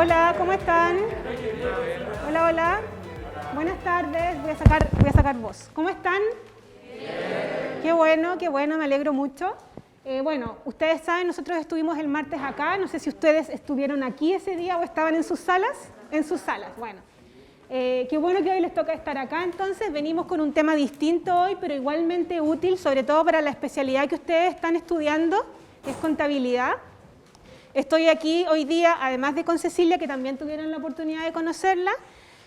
Hola, ¿cómo están? Hola, hola. Buenas tardes. Voy a sacar voz. ¿Cómo están? Bien. Qué bueno, me alegro mucho. Bueno, ustedes saben, nosotros estuvimos el martes acá. No sé si ustedes estuvieron aquí ese día o estaban en sus salas. En sus salas, bueno. Qué bueno que hoy les toca estar acá. Entonces, venimos con un tema distinto hoy, pero igualmente útil, sobre todo para la especialidad que ustedes están estudiando, que es contabilidad. Estoy aquí hoy día, además de con Cecilia, que también tuvieron la oportunidad de conocerla,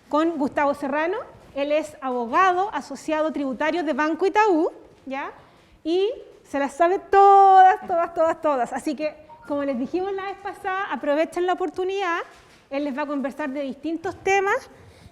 con Gustavo Serrano. Él es abogado asociado tributario de Banco Itaú, ¿ya? Y se las sabe todas. Así que, como les dijimos la vez pasada, aprovechen la oportunidad. Él les va a conversar de distintos temas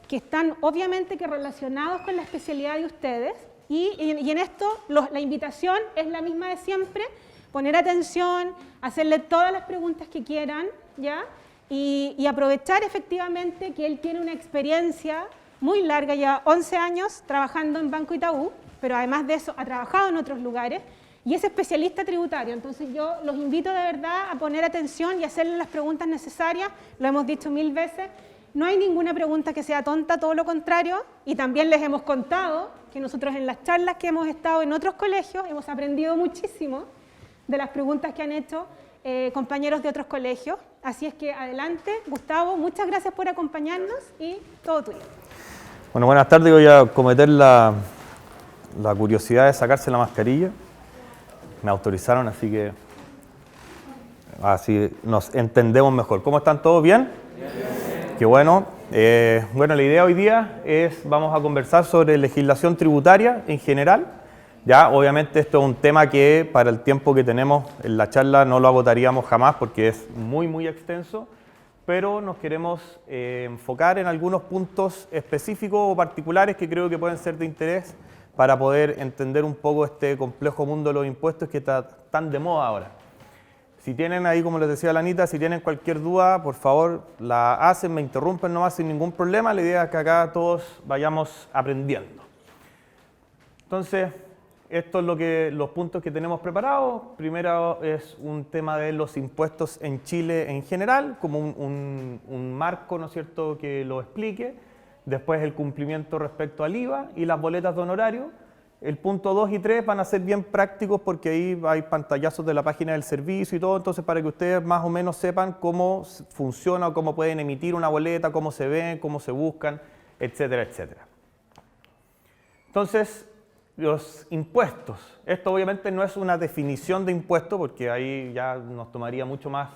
que están obviamente que relacionados con la especialidad de ustedes. Y en esto la invitación es la misma de siempre: poner atención, hacerle todas las preguntas que quieran, ¿ya? Y aprovechar efectivamente que él tiene una experiencia muy larga, ya 11 años trabajando en Banco Itaú, pero además de eso ha trabajado en otros lugares y es especialista tributario. Entonces yo los invito de verdad a poner atención y hacerle las preguntas necesarias. Lo hemos dicho 1000 veces, no hay ninguna pregunta que sea tonta, todo lo contrario, y también les hemos contado que nosotros en las charlas que hemos estado en otros colegios hemos aprendido muchísimo de las preguntas que han hecho compañeros de otros colegios. Así es que adelante, Gustavo, muchas gracias por acompañarnos y todo tuyo. Bueno, buenas tardes. Voy a cometer la curiosidad de sacarse la mascarilla. Me autorizaron, así que así nos entendemos mejor. ¿Cómo están todos? ¿Bien? Bien. Qué bueno. Bueno, la idea hoy día vamos a conversar sobre legislación tributaria en general. Ya, obviamente esto es un tema que para el tiempo que tenemos en la charla no lo agotaríamos jamás porque es muy extenso, pero nos queremos enfocar en algunos puntos específicos o particulares que creo que pueden ser de interés para poder entender un poco este complejo mundo de los impuestos que está tan de moda ahora. Si tienen ahí, como les decía la Anita, si tienen cualquier duda, por favor la hacen, me interrumpen nomás sin ningún problema. La idea es que acá todos vayamos aprendiendo. Entonces, esto es los puntos que tenemos preparados. Primero es un tema de los impuestos en Chile en general, como un marco, ¿no es cierto?, que lo explique. Después el cumplimiento respecto al IVA y las boletas de honorario. El punto 2 y 3 van a ser bien prácticos porque ahí hay pantallazos de la página del servicio y todo, entonces para que ustedes más o menos sepan cómo funciona o cómo pueden emitir una boleta, cómo se ven, cómo se buscan, etcétera, etcétera. Entonces, los impuestos. Esto obviamente no es una definición de impuesto porque ahí ya nos tomaría mucho más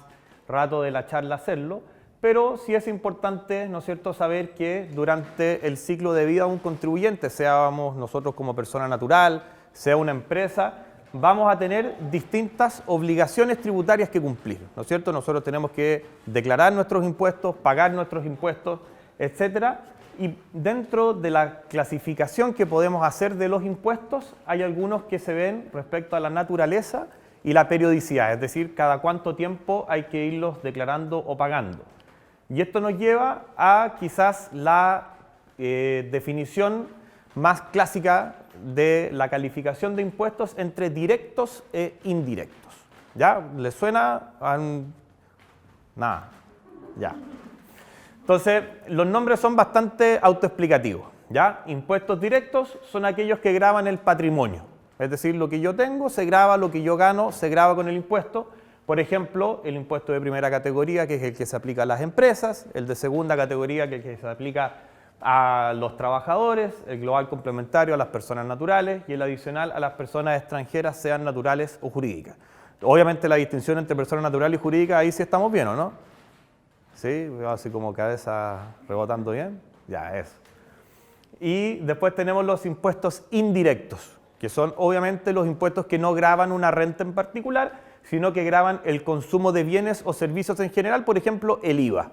rato de la charla hacerlo, pero sí es importante, ¿no es cierto?, saber que durante el ciclo de vida de un contribuyente, seamos nosotros como persona natural, sea una empresa, vamos a tener distintas obligaciones tributarias que cumplir, ¿no es cierto? Nosotros tenemos que declarar nuestros impuestos, pagar nuestros impuestos, etcétera. Y dentro de la clasificación que podemos hacer de los impuestos, hay algunos que se ven respecto a la naturaleza y la periodicidad, es decir, cada cuánto tiempo hay que irlos declarando o pagando. Y esto nos lleva a quizás la definición más clásica de la calificación de impuestos entre directos e indirectos. ¿Ya? ¿Les suena? Nada. Ya. Entonces, los nombres son bastante autoexplicativos, ¿ya? Impuestos directos son aquellos que gravan el patrimonio. Es decir, lo que yo tengo se grava, lo que yo gano se grava con el impuesto. Por ejemplo, el impuesto de primera categoría, que es el que se aplica a las empresas, el de segunda categoría, que es el que se aplica a los trabajadores, el global complementario a las personas naturales y el adicional a las personas extranjeras, sean naturales o jurídicas. Obviamente la distinción entre personas naturales y jurídicas, ahí sí estamos bien, ¿o no? ¿Sí? Así como cabeza rebotando bien. Ya, eso. Y después tenemos los impuestos indirectos, que son obviamente los impuestos que no gravan una renta en particular, sino que gravan el consumo de bienes o servicios en general, por ejemplo, el IVA.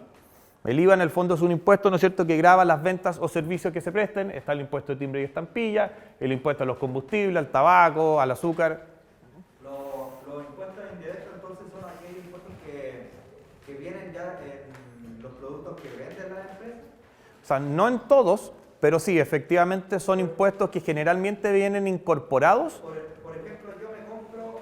El IVA en el fondo es un impuesto, ¿no es cierto?, que grava las ventas o servicios que se presten. Está el impuesto de timbre y estampilla, el impuesto a los combustibles, al tabaco, al azúcar. Los impuestos indirectos entonces son aquellos impuestos que vienen ya en los productos que venden las empresas. O sea, no en todos, pero sí, efectivamente son impuestos que generalmente vienen incorporados. Por ejemplo, yo me compro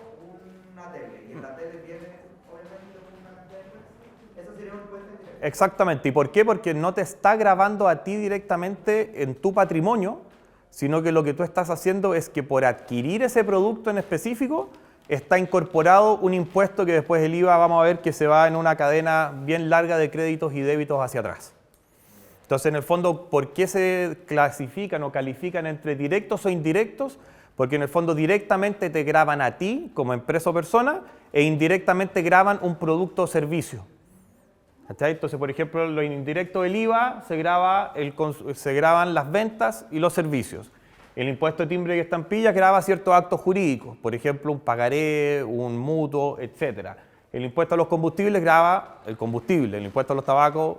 una tele y en la tele viene obviamente una cantidad de impuestos. Eso sería un impuesto indirecto. Exactamente. ¿Y por qué? Porque no te está gravando a ti directamente en tu patrimonio, sino que lo que tú estás haciendo es que por adquirir ese producto en específico está incorporado un impuesto que después el IVA vamos a ver que se va en una cadena bien larga de créditos y débitos hacia atrás. Entonces, en el fondo, ¿por qué se clasifican o califican entre directos o indirectos? Porque en el fondo directamente te gravan a ti como empresa o persona e indirectamente gravan un producto o servicio. ¿Cachai? Entonces, por ejemplo, lo indirecto del IVA se graban las ventas y los servicios. El impuesto de timbre y estampilla grava ciertos actos jurídicos, por ejemplo, un pagaré, un mutuo, etc. El impuesto a los combustibles grava el combustible, el impuesto a los tabacos,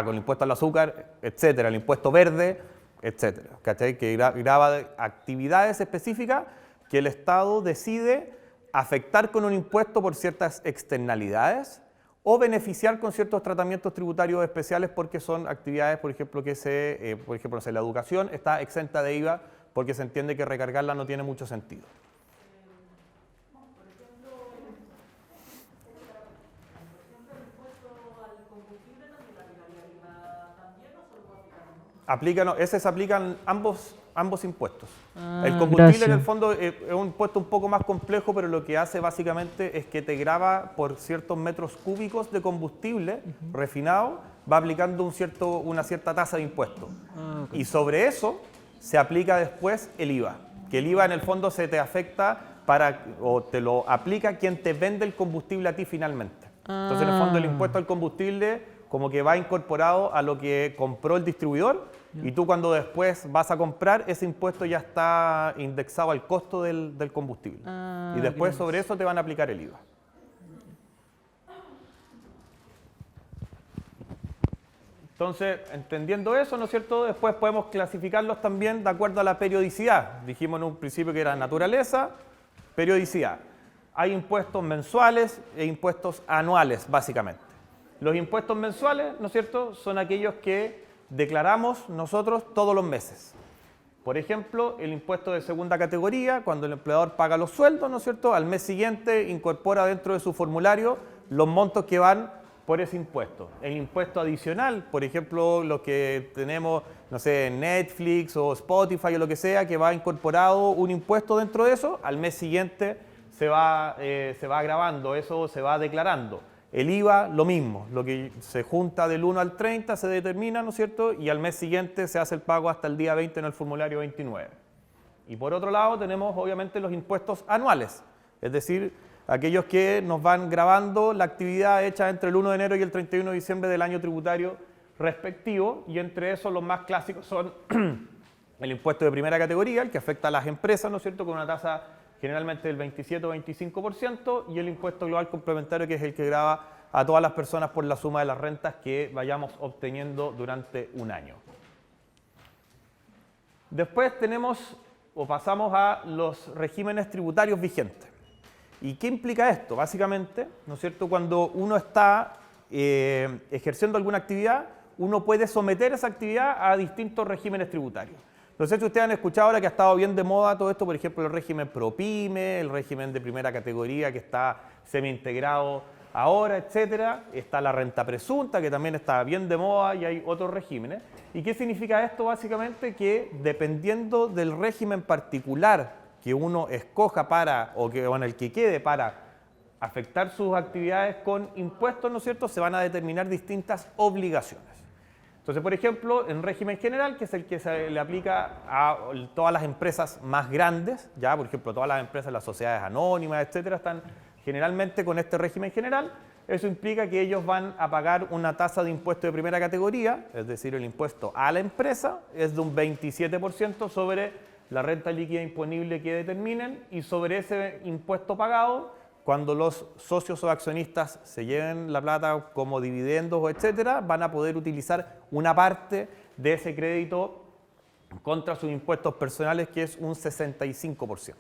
el impuesto al azúcar, etc. El impuesto verde, etc. ¿Cachai? Que grava actividades específicas que el Estado decide afectar con un impuesto por ciertas externalidades o beneficiar con ciertos tratamientos tributarios especiales porque son actividades, por ejemplo, la educación está exenta de IVA porque se entiende que recargarla no tiene mucho sentido. Ese se aplican ambos impuestos. El combustible en el fondo es un impuesto un poco más complejo, pero lo que hace básicamente es que te grava por ciertos metros cúbicos de combustible refinado, va aplicando una cierta tasa de impuesto. Okay. Y sobre eso se aplica después el IVA, que el IVA en el fondo se te afecta o te lo aplica quien te vende el combustible a ti finalmente. Entonces en el fondo el impuesto al combustible como que va incorporado a lo que compró el distribuidor y tú cuando después vas a comprar, ese impuesto ya está indexado al costo del combustible. Y después sobre eso te van a aplicar el IVA. Entonces, entendiendo eso, ¿no es cierto? Después podemos clasificarlos también de acuerdo a la periodicidad. Dijimos en un principio que era naturaleza, periodicidad. Hay impuestos mensuales e impuestos anuales, básicamente. Los impuestos mensuales, ¿no es cierto?, son aquellos que declaramos nosotros todos los meses. Por ejemplo, el impuesto de segunda categoría, cuando el empleador paga los sueldos, ¿no es cierto?, al mes siguiente incorpora dentro de su formulario los montos que van por ese impuesto. El impuesto adicional, por ejemplo, lo que tenemos, no sé, Netflix o Spotify o lo que sea, que va incorporado un impuesto dentro de eso, al mes siguiente se va agravando, eso se va declarando. El IVA, lo mismo, lo que se junta del 1 al 30 se determina, ¿no es cierto? Y al mes siguiente se hace el pago hasta el día 20 en el formulario 29. Y por otro lado tenemos obviamente los impuestos anuales, es decir, aquellos que nos van gravando la actividad hecha entre el 1 de enero y el 31 de diciembre del año tributario respectivo, y entre esos los más clásicos son el impuesto de primera categoría, el que afecta a las empresas, ¿no es cierto?, con una tasa generalmente del 27 o 25%, y el impuesto global complementario, que es el que grava a todas las personas por la suma de las rentas que vayamos obteniendo durante un año. Después pasamos a los regímenes tributarios vigentes. ¿Y qué implica esto? Básicamente, ¿no es cierto?, cuando uno está ejerciendo alguna actividad, uno puede someter esa actividad a distintos regímenes tributarios. No sé si ustedes han escuchado ahora que ha estado bien de moda todo esto, por ejemplo, el régimen ProPyme, el régimen de primera categoría que está semi-integrado ahora, etcétera. Está la renta presunta, que también está bien de moda, y hay otros regímenes. ¿Y qué significa esto? Básicamente que dependiendo del régimen particular que uno escoja o en el que quede para afectar sus actividades con impuestos, ¿no es cierto?, se van a determinar distintas obligaciones. Entonces, por ejemplo, en régimen general, que es el que se le aplica a todas las empresas más grandes, ya, por ejemplo, todas las empresas, las sociedades anónimas, etcétera, están generalmente con este régimen general. Eso implica que ellos van a pagar una tasa de impuesto de primera categoría, es decir, el impuesto a la empresa es de un 27% sobre la renta líquida imponible que determinen, y sobre ese impuesto pagado, cuando los socios o accionistas se lleven la plata como dividendos o etcétera, van a poder utilizar una parte de ese crédito contra sus impuestos personales, que es un 65%.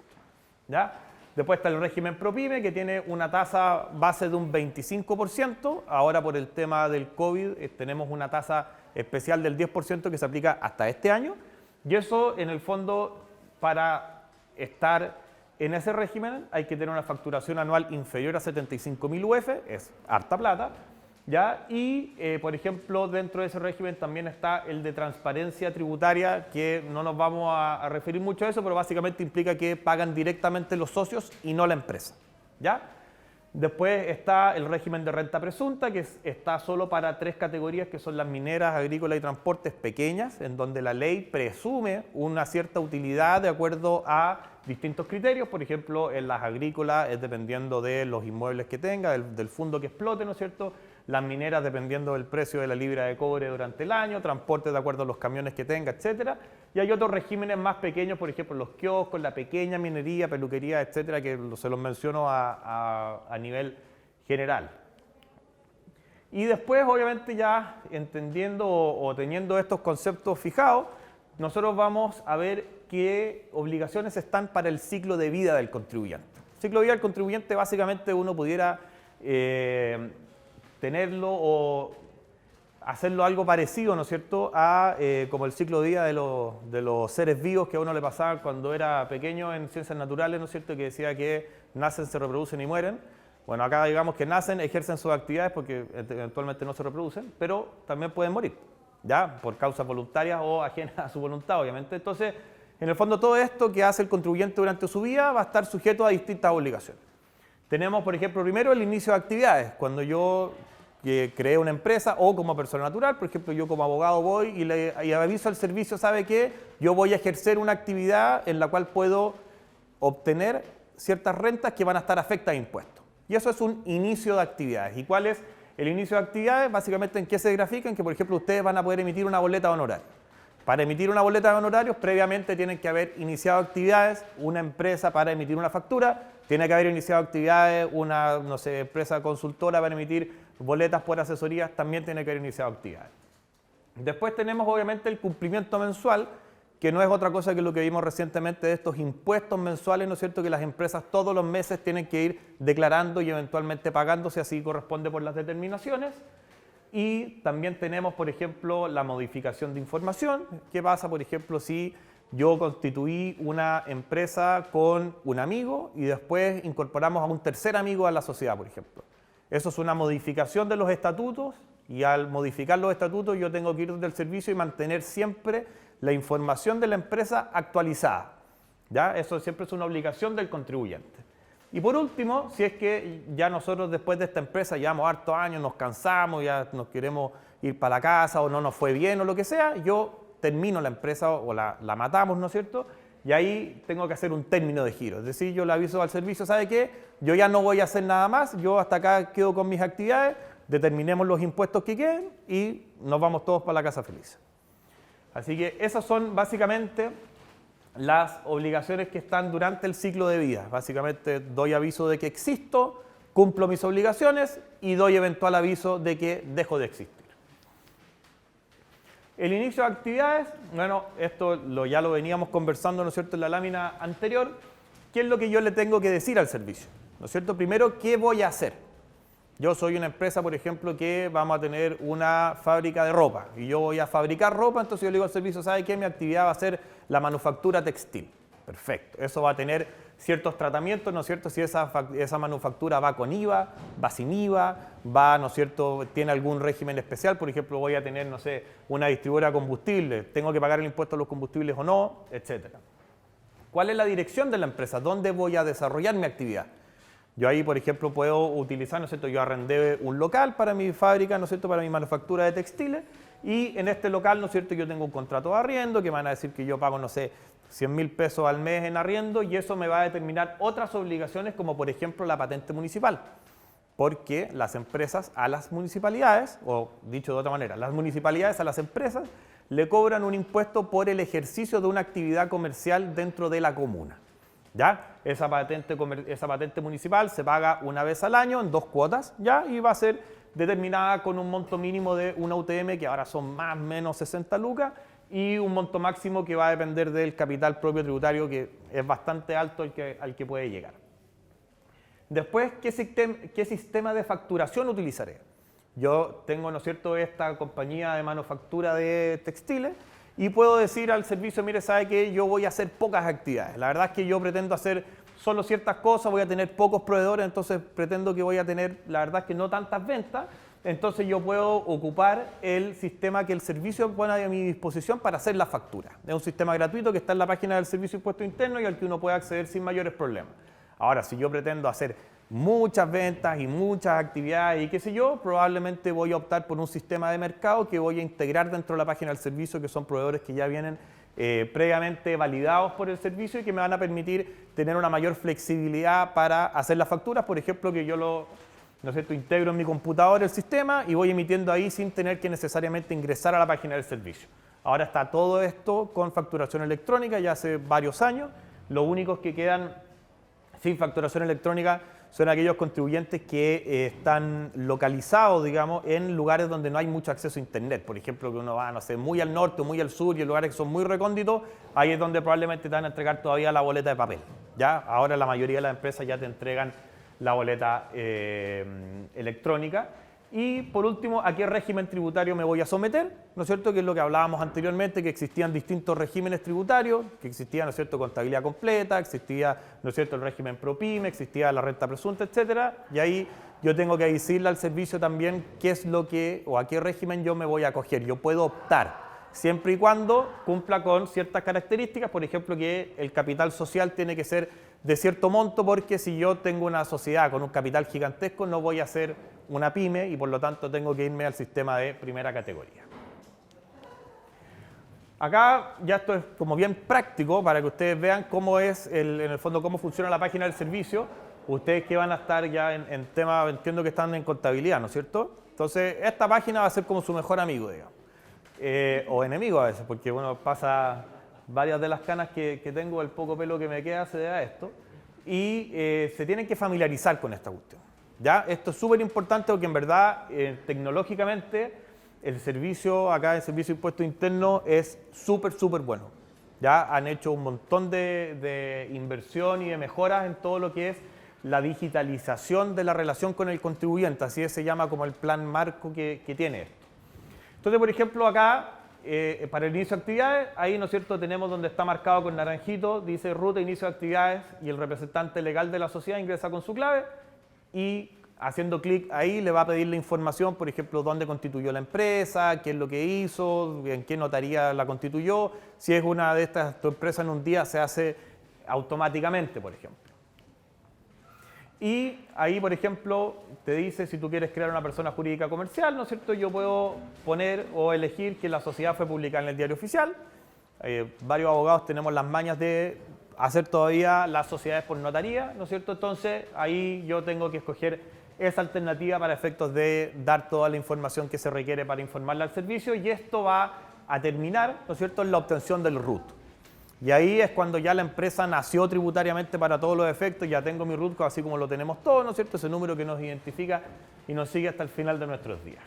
¿Ya? Después está el régimen ProPyme, que tiene una tasa base de un 25%. Ahora, por el tema del COVID, tenemos una tasa especial del 10% que se aplica hasta este año. Y eso, en el fondo, para estar en ese régimen hay que tener una facturación anual inferior a 75.000 UF, es harta plata, ¿Ya? Y, por ejemplo, dentro de ese régimen también está el de transparencia tributaria, que no nos vamos a referir mucho a eso, pero básicamente implica que pagan directamente los socios y no la empresa. ¿Ya? Después está el régimen de renta presunta, que está solo para 3 categorías, que son las mineras, agrícolas y transportes pequeñas, en donde la ley presume una cierta utilidad de acuerdo a distintos criterios. Por ejemplo, en las agrícolas es dependiendo de los inmuebles que tenga, del fondo que explote, ¿no es cierto? Las mineras dependiendo del precio de la libra de cobre durante el año, transporte de acuerdo a los camiones que tenga, etcétera. Y hay otros regímenes más pequeños, por ejemplo, los kioscos, la pequeña minería, peluquería, etcétera, que se los menciono a nivel general. Y después, obviamente, ya entendiendo o teniendo estos conceptos fijados, nosotros vamos a ver qué obligaciones están para el ciclo de vida del contribuyente. El ciclo de vida del contribuyente, básicamente, uno pudiera tenerlo o hacerlo algo parecido, ¿no es cierto?, a como el ciclo de vida de los seres vivos que a uno le pasaba cuando era pequeño en ciencias naturales, ¿no es cierto?, que decía que nacen, se reproducen y mueren. Bueno, acá digamos que nacen, ejercen sus actividades porque eventualmente no se reproducen, pero también pueden morir, ¿ya?, por causas voluntarias o ajenas a su voluntad, obviamente. Entonces, en el fondo, todo esto que hace el contribuyente durante su vida va a estar sujeto a distintas obligaciones. Tenemos, por ejemplo, primero el inicio de actividades. Cuando yo creé una empresa o como persona natural, por ejemplo, yo como abogado voy y aviso al servicio, ¿sabe qué? Yo voy a ejercer una actividad en la cual puedo obtener ciertas rentas que van a estar afectas a impuestos. Y eso es un inicio de actividades. ¿Y cuál es el inicio de actividades? Básicamente, ¿en qué se grafica? En que, por ejemplo, ustedes van a poder emitir una boleta de honorarios. Para emitir una boleta de honorarios, previamente tienen que haber iniciado actividades. Una empresa para emitir una factura tiene que haber iniciado actividades. Una, no sé, empresa consultora para emitir boletas por asesorías también tiene que haber iniciado actividades. Después tenemos, obviamente, el cumplimiento mensual, que no es otra cosa que lo que vimos recientemente de estos impuestos mensuales, ¿no es cierto?, que las empresas todos los meses tienen que ir declarando y eventualmente pagando, si así corresponde por las determinaciones. Y también tenemos, por ejemplo, la modificación de información. ¿Qué pasa, por ejemplo, si yo constituí una empresa con un amigo y después incorporamos a un tercer amigo a la sociedad, por ejemplo? Eso es una modificación de los estatutos y al modificar los estatutos yo tengo que ir del servicio y mantener siempre la información de la empresa actualizada. ¿Ya? Eso siempre es una obligación del contribuyente. Y por último, si es que ya nosotros después de esta empresa llevamos hartos años, nos cansamos, ya nos queremos ir para la casa o no nos fue bien o lo que sea, yo termino la empresa o la matamos, ¿no es cierto? Y ahí tengo que hacer un término de giro. Es decir, yo le aviso al servicio, ¿sabe qué? Yo ya no voy a hacer nada más, yo hasta acá quedo con mis actividades, determinemos los impuestos que queden y nos vamos todos para la casa felices. Así que esas son básicamente las obligaciones que están durante el ciclo de vida. Básicamente doy aviso de que existo, cumplo mis obligaciones y doy eventual aviso de que dejo de existir. El inicio de actividades, bueno, esto ya lo veníamos conversando, ¿no es cierto?, en la lámina anterior. ¿Qué es lo que yo le tengo que decir al servicio? ¿No es cierto? Primero, ¿qué voy a hacer? Yo soy una empresa, por ejemplo, que vamos a tener una fábrica de ropa y yo voy a fabricar ropa, entonces yo le digo al servicio, ¿sabe qué? Mi actividad va a ser la manufactura textil. Perfecto. Eso va a tener ciertos tratamientos, ¿no es cierto? Si esa manufactura va con IVA, va sin IVA, va, ¿no es cierto?, tiene algún régimen especial, por ejemplo, voy a tener, no sé, una distribuidora de combustible, tengo que pagar el impuesto a los combustibles o no, etcétera. ¿Cuál es la dirección de la empresa? ¿Dónde voy a desarrollar mi actividad? Yo ahí, por ejemplo, puedo utilizar, ¿no es cierto?, yo arrendé un local para mi fábrica, ¿no es cierto?, para mi manufactura de textiles, y en este local, ¿no es cierto?, yo tengo un contrato de arriendo que me van a decir que yo pago, no sé, 100.000 pesos al mes en arriendo y eso me va a determinar otras obligaciones como, por ejemplo, la patente municipal. Porque las empresas a las municipalidades, o dicho de otra manera, las municipalidades a las empresas le cobran un impuesto por el ejercicio de una actividad comercial dentro de la comuna. ¿Ya? Esa patente municipal se paga una vez al año en 2 cuotas, ¿ya? Y va a ser determinada con un monto mínimo de una UTM, que ahora son más o menos 60 lucas, y un monto máximo que va a depender del capital propio tributario, que es bastante alto al que puede llegar. Después, ¿qué sistema de facturación utilizaré? Yo tengo, ¿no es cierto?, esta compañía de manufactura de textiles, y puedo decir al servicio, mire, sabe que yo voy a hacer pocas actividades. La verdad es que yo pretendo hacer solo ciertas cosas, voy a tener pocos proveedores, entonces pretendo que voy a tener, la verdad es que no tantas ventas, entonces yo puedo ocupar el sistema que el servicio pone a mi disposición para hacer la factura. Es un sistema gratuito que está en la página del Servicio de Impuesto Interno y al que uno puede acceder sin mayores problemas. Ahora, si yo pretendo hacer muchas ventas y muchas actividades y qué sé yo, probablemente voy a optar por un sistema de mercado que voy a integrar dentro de la página del servicio, que son proveedores que ya vienen previamente validados por el servicio y que me van a permitir tener una mayor flexibilidad para hacer las facturas. Por ejemplo, que yo ¿no es cierto?, integro en mi computador el sistema y voy emitiendo ahí sin tener que necesariamente ingresar a la página del servicio. Ahora está todo esto con facturación electrónica ya hace varios años. Los únicos que quedan sin facturación electrónica son aquellos contribuyentes que están localizados, digamos, en lugares donde no hay mucho acceso a Internet. Por ejemplo, que uno va, no sé, muy al norte o muy al sur y en lugares que son muy recónditos, ahí es donde probablemente te van a entregar todavía la boleta de papel. ¿Ya? Ahora la mayoría de las empresas ya te entregan la boleta electrónica. Y por último, ¿a qué régimen tributario me voy a someter? ¿No es cierto? Que es lo que hablábamos anteriormente, que existían distintos regímenes tributarios, que existía, ¿no es cierto?, contabilidad completa, existía, ¿no es cierto?, el régimen ProPyme, existía la renta presunta, etcétera. Y ahí yo tengo que decirle al servicio también qué es lo que o a qué régimen yo me voy a acoger. Yo puedo optar, siempre y cuando cumpla con ciertas características, por ejemplo, que el capital social tiene que ser de cierto monto, porque si yo tengo una sociedad con un capital gigantesco, no voy a ser una pyme y por lo tanto tengo que irme al sistema de primera categoría. Acá ya esto es como bien práctico para que ustedes vean cómo es, en el fondo, cómo funciona la página del servicio. Ustedes que van a estar ya en tema, entiendo que están en contabilidad, ¿no es cierto? Entonces, esta página va a ser como su mejor amigo, digamos. O enemigo a veces, porque bueno, pasa varias de las canas que tengo, el poco pelo que me queda se debe a esto, y se tienen que familiarizar con esta cuestión. ¿Ya? Esto es súper importante porque en verdad tecnológicamente el servicio, acá el Servicio de Impuesto Interno es súper bueno. Ya han hecho un montón de inversión y de mejoras en todo lo que es la digitalización de la relación con el contribuyente, así se llama como el plan marco que tiene esto. Entonces, por ejemplo, acá, para el inicio de actividades, ahí, ¿no es cierto?, tenemos donde está marcado con naranjito, dice ruta, inicio de actividades, y el representante legal de la sociedad ingresa con su clave, y haciendo clic ahí le va a pedir la información, por ejemplo, dónde constituyó la empresa, qué es lo que hizo, en qué notaría la constituyó. Si es una de estas, tu empresa en un día se hace automáticamente, por ejemplo. Y ahí, por ejemplo, te dice si tú quieres crear una persona jurídica comercial, ¿no es cierto? Yo puedo poner o elegir que la sociedad fue publicada en el Diario Oficial. Varios abogados tenemos las mañas de hacer todavía las sociedades por notaría, ¿no es cierto? Entonces, ahí yo tengo que escoger esa alternativa para efectos de dar toda la información que se requiere para informarle al servicio, y esto va a terminar, ¿no es cierto?, en la obtención del RUT. Y ahí es cuando ya la empresa nació tributariamente para todos los efectos, ya tengo mi RUT así como lo tenemos todos, ¿no es cierto?, ese número que nos identifica y nos sigue hasta el final de nuestros días.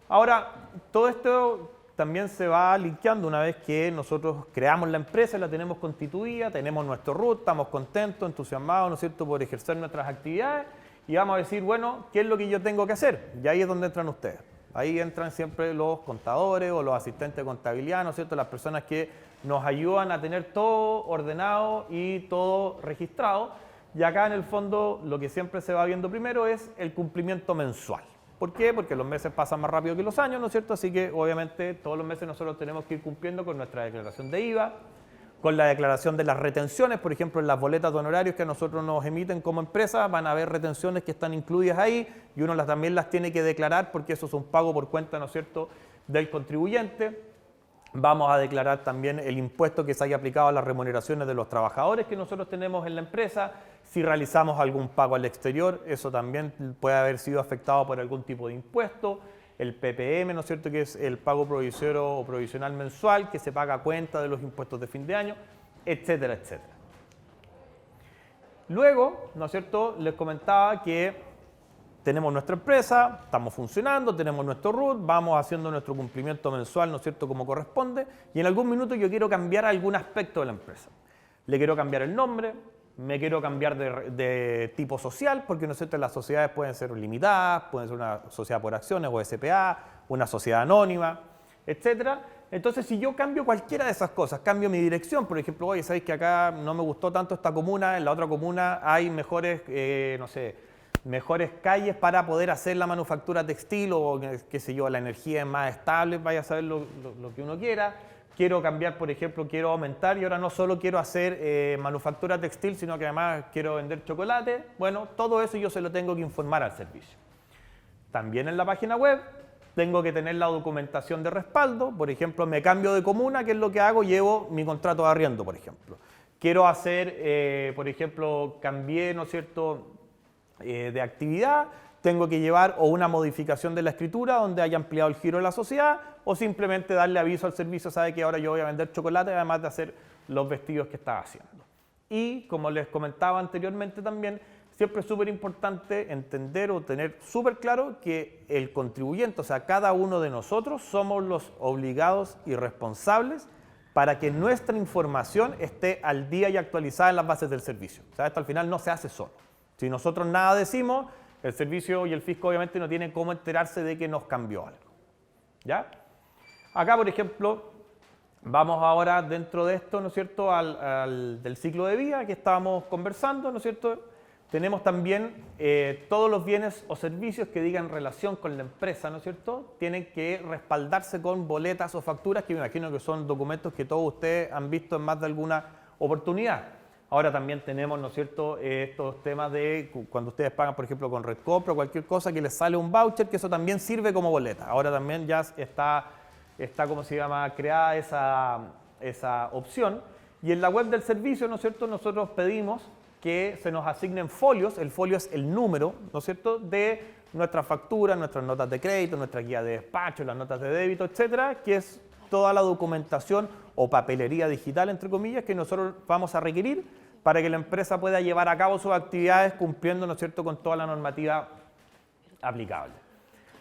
Ahora, todo esto también se va linkeando una vez que nosotros creamos la empresa, la tenemos constituida, tenemos nuestro RUT, estamos contentos, entusiasmados, ¿no es cierto?, por ejercer nuestras actividades, y vamos a decir, bueno, ¿qué es lo que yo tengo que hacer? Y ahí es donde entran ustedes. Ahí entran siempre los contadores o los asistentes de contabilidad, ¿no es cierto?, las personas que nos ayudan a tener todo ordenado y todo registrado. Y acá en el fondo lo que siempre se va viendo primero es el cumplimiento mensual. ¿Por qué? Porque los meses pasan más rápido que los años, ¿no es cierto? Así que obviamente todos los meses nosotros tenemos que ir cumpliendo con nuestra declaración de IVA, con la declaración de las retenciones, por ejemplo, en las boletas de honorarios que a nosotros nos emiten como empresa, van a haber retenciones que están incluidas ahí y uno también las tiene que declarar porque eso es un pago por cuenta, ¿no es cierto?, del contribuyente. Vamos a declarar también el impuesto que se haya aplicado a las remuneraciones de los trabajadores que nosotros tenemos en la empresa. Si realizamos algún pago al exterior, eso también puede haber sido afectado por algún tipo de impuesto. El PPM, ¿no es cierto?, que es el pago provisorio o provisional mensual, que se paga a cuenta de los impuestos de fin de año, etcétera, etcétera. Luego, ¿no es cierto?, les comentaba que tenemos nuestra empresa, estamos funcionando, tenemos nuestro RUT, vamos haciendo nuestro cumplimiento mensual, ¿no es cierto?, como corresponde, y en algún minuto yo quiero cambiar algún aspecto de la empresa. Le quiero cambiar el nombre, me quiero cambiar de tipo social, porque, ¿no es cierto?, las sociedades pueden ser limitadas, pueden ser una sociedad por acciones o SPA, una sociedad anónima, etcétera. Entonces, si yo cambio cualquiera de esas cosas, cambio mi dirección, por ejemplo, oye, ¿sabéis que acá no me gustó tanto esta comuna, en la otra comuna hay mejores, no sé, mejores calles para poder hacer la manufactura textil o, qué sé yo, la energía es más estable, vaya a saber lo que uno quiera. Quiero cambiar, por ejemplo, quiero aumentar y ahora no solo quiero hacer manufactura textil, sino que además quiero vender chocolate. Bueno, todo eso yo se lo tengo que informar al servicio. También en la página web tengo que tener la documentación de respaldo. Por ejemplo, me cambio de comuna, ¿qué es lo que hago? Llevo mi contrato de arriendo, por ejemplo. Quiero hacer, por ejemplo, cambié, ¿no es cierto?, de actividad, tengo que llevar o una modificación de la escritura donde haya ampliado el giro de la sociedad o simplemente darle aviso al servicio, sabe que ahora yo voy a vender chocolate además de hacer los vestidos que estaba haciendo. Y como les comentaba anteriormente también, siempre es súper importante entender o tener súper claro que el contribuyente, o sea, cada uno de nosotros somos los obligados y responsables para que nuestra información esté al día y actualizada en las bases del servicio. O sea, esto al final no se hace solo. Si nosotros nada decimos, el servicio y el fisco obviamente no tienen cómo enterarse de que nos cambió algo. ¿Ya? Acá, por ejemplo, vamos ahora dentro de esto, ¿no es cierto?, del ciclo de vida que estábamos conversando, ¿no es cierto? Tenemos también todos los bienes o servicios que digan relación con la empresa, ¿no es cierto? Tienen que respaldarse con boletas o facturas, que me imagino que son documentos que todos ustedes han visto en más de alguna oportunidad. Ahora también tenemos, ¿no es cierto?, estos temas de cuando ustedes pagan, por ejemplo, con Redcompra o cualquier cosa, que les sale un voucher, que eso también sirve como boleta. Ahora también ya está ¿cómo se llama?, creada esa opción. Y en la web del servicio, ¿no es cierto?, nosotros pedimos que se nos asignen folios. El folio es el número, ¿no es cierto?, de nuestras facturas, nuestras notas de crédito, nuestra guía de despacho, las notas de débito, etcétera, que es toda la documentación o papelería digital, entre comillas, que nosotros vamos a requerir para que la empresa pueda llevar a cabo sus actividades cumpliendo, ¿no es cierto?, con toda la normativa aplicable.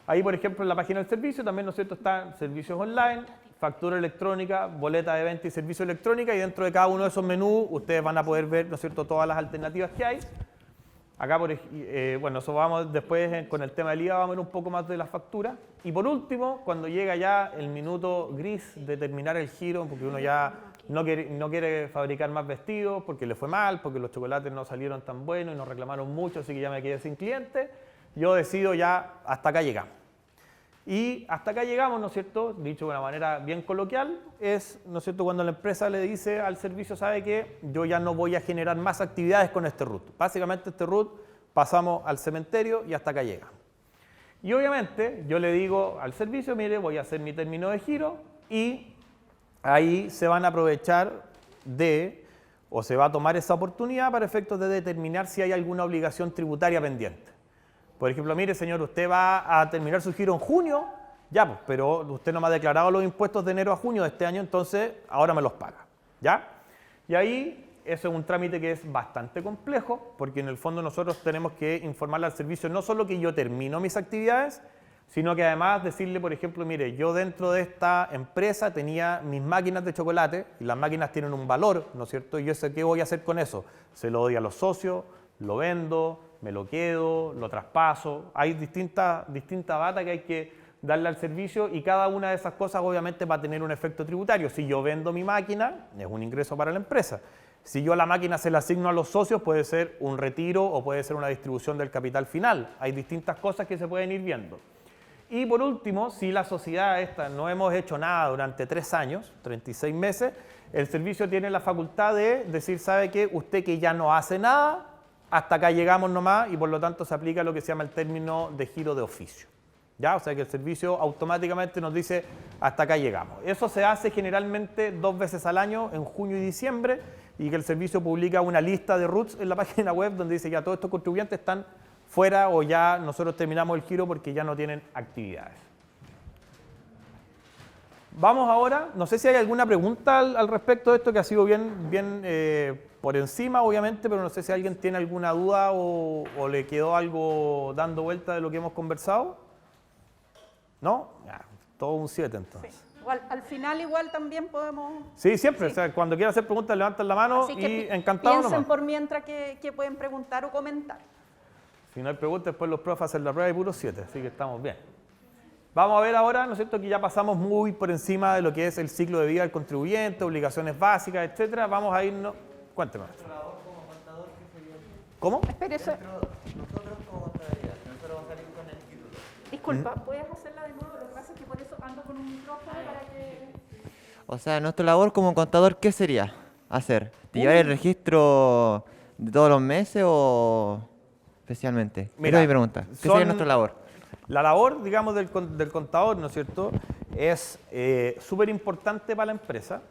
Ahí, por ejemplo, en la página del servicio también, ¿no es cierto?, están servicios online, factura electrónica, boleta de venta y servicio electrónica, y dentro de cada uno de esos menús ustedes van a poder ver, ¿no es cierto?, todas las alternativas que hay. Acá, bueno, eso vamos después con el tema del IVA, vamos a ver un poco más de la factura. Y por último, cuando llega ya el minuto gris de terminar el giro, porque uno ya no quiere fabricar más vestidos, porque le fue mal, porque los chocolates no salieron tan buenos y nos reclamaron mucho, así que ya me quedé sin cliente, yo decido ya, hasta acá llegamos. Y hasta acá llegamos, ¿no es cierto?, dicho de una manera bien coloquial, es, ¿no es cierto?, cuando la empresa le dice al servicio, sabe que yo ya no voy a generar más actividades con este RUT. Básicamente este RUT pasamos al cementerio y hasta acá llegamos. Y obviamente yo le digo al servicio, mire, voy a hacer mi término de giro y ahí se van a aprovechar o se va a tomar esa oportunidad para efectos de determinar si hay alguna obligación tributaria pendiente. Por ejemplo, mire señor, usted va a terminar su giro en junio, ya, pues, pero usted no me ha declarado los impuestos de enero a junio de este año, entonces ahora me los paga, ¿ya? Y ahí eso es un trámite que es bastante complejo, porque en el fondo nosotros tenemos que informarle al servicio no solo que yo termino mis actividades, sino que además decirle, por ejemplo, mire, yo dentro de esta empresa tenía mis máquinas de chocolate, y las máquinas tienen un valor, ¿no es cierto? Y yo sé qué voy a hacer con eso. Se lo doy a los socios, lo vendo, me lo quedo, lo traspaso. Hay distinta data que hay que darle al servicio y cada una de esas cosas obviamente va a tener un efecto tributario. Si yo vendo mi máquina, es un ingreso para la empresa. Si yo a la máquina se la asigno a los socios, puede ser un retiro o puede ser una distribución del capital final. Hay distintas cosas que se pueden ir viendo. Y por último, si la sociedad esta no hemos hecho nada durante 3 años, 36 meses, el servicio tiene la facultad de decir, ¿sabe qué? Usted que ya no hace nada, hasta acá llegamos nomás y por lo tanto se aplica lo que se llama el término de giro de oficio. ¿Ya? O sea que el servicio automáticamente nos dice hasta acá llegamos. Eso se hace generalmente 2 veces al año, en junio y diciembre, y que el servicio publica una lista de RUTs en la página web donde dice ya todos estos contribuyentes están fuera o ya nosotros terminamos el giro porque ya no tienen actividades. Vamos ahora, no sé si hay alguna pregunta al respecto de esto que ha sido bien por encima, obviamente, pero no sé si alguien tiene alguna duda o le quedó algo dando vuelta de lo que hemos conversado. ¿No? Ya, todo un 7 entonces. Sí. Igual, al final igual también podemos... Sí, siempre. Sí. O sea, cuando quieran hacer preguntas, levantan la mano y encantado piensen nomás. por mientras que pueden preguntar o comentar. Si no hay preguntas, después los profes hacen la prueba y puro 7, así que estamos bien. Vamos a ver ahora, ¿no es cierto?, que ya pasamos muy por encima de lo que es el ciclo de vida del contribuyente, obligaciones básicas, etcétera. Vamos a irnos... Cuénteme. Como contador, ¿qué sería? ¿Cómo? Espérese. Nosotros como Disculpa, ¿puedes hacerla de nuevo? Lo que pasa es que por eso ando con un micrófono para que... O sea, nuestra labor como contador, ¿qué sería hacer? ¿Llevar el registro de todos los meses o especialmente? Mira, Esa es mi pregunta. ¿Qué sería nuestra labor? La labor, digamos, del contador, ¿no es cierto?, es súper importante para la empresa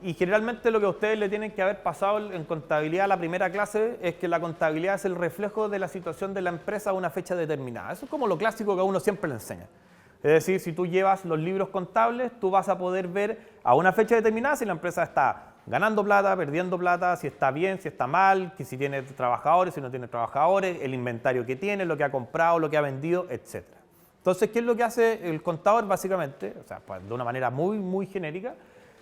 y generalmente lo que a ustedes le tienen que haber pasado en contabilidad la primera clase es que la contabilidad es el reflejo de la situación de la empresa a una fecha determinada. Eso es como lo clásico que a uno siempre le enseña. Es decir, si tú llevas los libros contables, tú vas a poder ver a una fecha determinada si la empresa está ganando plata, perdiendo plata, si está bien, si está mal, que si tiene trabajadores, si no tiene trabajadores, el inventario que tiene, lo que ha comprado, lo que ha vendido, etc. Entonces, ¿qué es lo que hace el contador básicamente? O sea, pues, de una manera muy genérica,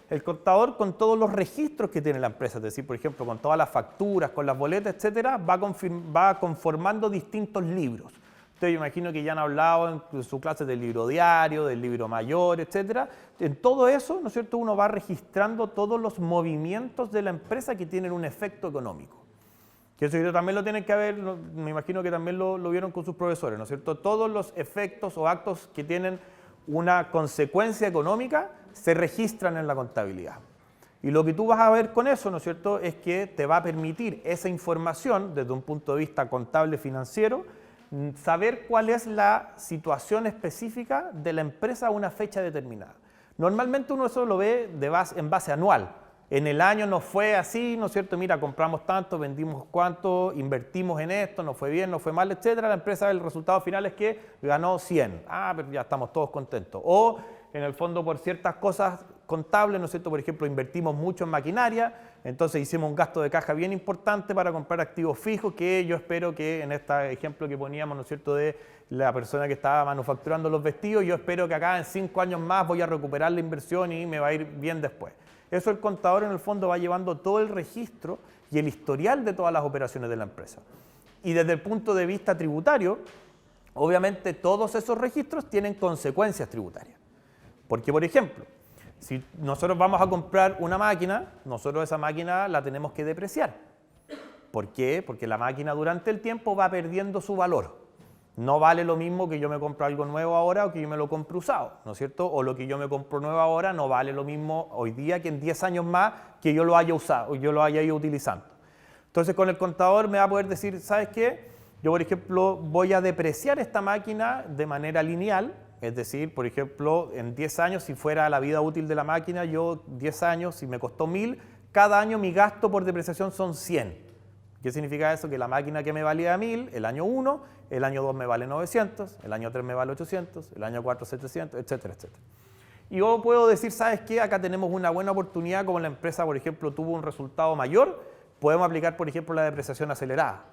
el contador con todos los registros que tiene la empresa, es decir, por ejemplo, con todas las facturas, con las boletas, etcétera, va conformando distintos libros. Ustedes yo imagino que ya han hablado en su clase del libro diario, del libro mayor, etcétera. En todo eso, ¿no es cierto?, uno va registrando todos los movimientos de la empresa que tienen un efecto económico. Que eso también lo tienen que ver, me imagino que también lo vieron con sus profesores, ¿no es cierto? Todos los efectos o actos que tienen una consecuencia económica se registran en la contabilidad. Y lo que tú vas a ver con eso, ¿no es cierto?, es que te va a permitir esa información desde un punto de vista contable financiero, saber cuál es la situación específica de la empresa a una fecha determinada. Normalmente uno eso lo ve en base anual. En el año nos fue así, ¿no es cierto? Mira, compramos tanto, vendimos cuánto, invertimos en esto, nos fue bien, nos fue mal, etcétera. La empresa, el resultado final es que ganó 100. Ah, pero ya estamos todos contentos. O, en el fondo, por ciertas cosas contables, ¿no es cierto? Por ejemplo, invertimos mucho en maquinaria, entonces hicimos un gasto de caja bien importante para comprar activos fijos, que yo espero que en este ejemplo que poníamos, ¿no es cierto?, de la persona que estaba manufacturando los vestidos, yo espero que acá en 5 años más voy a recuperar la inversión y me va a ir bien después. Eso el contador en el fondo va llevando todo el registro y el historial de todas las operaciones de la empresa. Y desde el punto de vista tributario, obviamente todos esos registros tienen consecuencias tributarias. Porque, por ejemplo, si nosotros vamos a comprar una máquina, nosotros esa máquina la tenemos que depreciar. ¿Por qué? Porque la máquina durante el tiempo va perdiendo su valor. No vale lo mismo que yo me compro algo nuevo ahora o que yo me lo compro usado, ¿no es cierto? O lo que yo me compro nuevo ahora no vale lo mismo hoy día que en 10 años más que yo lo haya usado o yo lo haya ido utilizando. Entonces con el contador me va a poder decir, ¿sabes qué? Yo, por ejemplo, voy a depreciar esta máquina de manera lineal, es decir, por ejemplo, en 10 años, si fuera la vida útil de la máquina, yo 10 años, si me costó 1000, cada año mi gasto por depreciación son 100. ¿Qué significa eso? Que la máquina que me valía 1000, el año 1, el año 2 me vale 900, el año 3 me vale 800, el año 4 700, etcétera, etcétera. Y yo puedo decir, ¿sabes qué? Acá tenemos una buena oportunidad, como la empresa, por ejemplo, tuvo un resultado mayor, podemos aplicar, por ejemplo, la depreciación acelerada.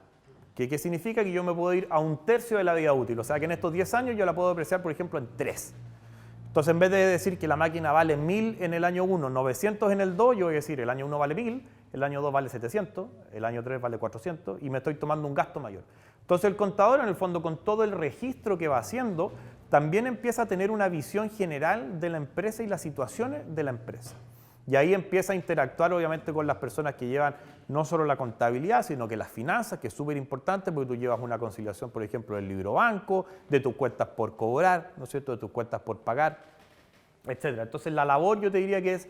¿Qué significa? Que yo me puedo ir a 1/3 de la vida útil. O sea, que en estos 10 años yo la puedo depreciar, por ejemplo, en 3. Entonces, en vez de decir que la máquina vale 1000 en el año 1, 900 en el 2, yo voy a decir el año 1 vale 1000, el año 2 vale 700, el año 3 vale 400 y me estoy tomando un gasto mayor. Entonces, el contador, en el fondo, con todo el registro que va haciendo, también empieza a tener una visión general de la empresa y las situaciones de la empresa. Y ahí empieza a interactuar, obviamente, con las personas que llevan no solo la contabilidad, sino que las finanzas, que es súper importante porque tú llevas una conciliación, por ejemplo, del libro banco, de tus cuentas por cobrar, ¿no es cierto?, de tus cuentas por pagar, etc. Entonces, la labor yo te diría que es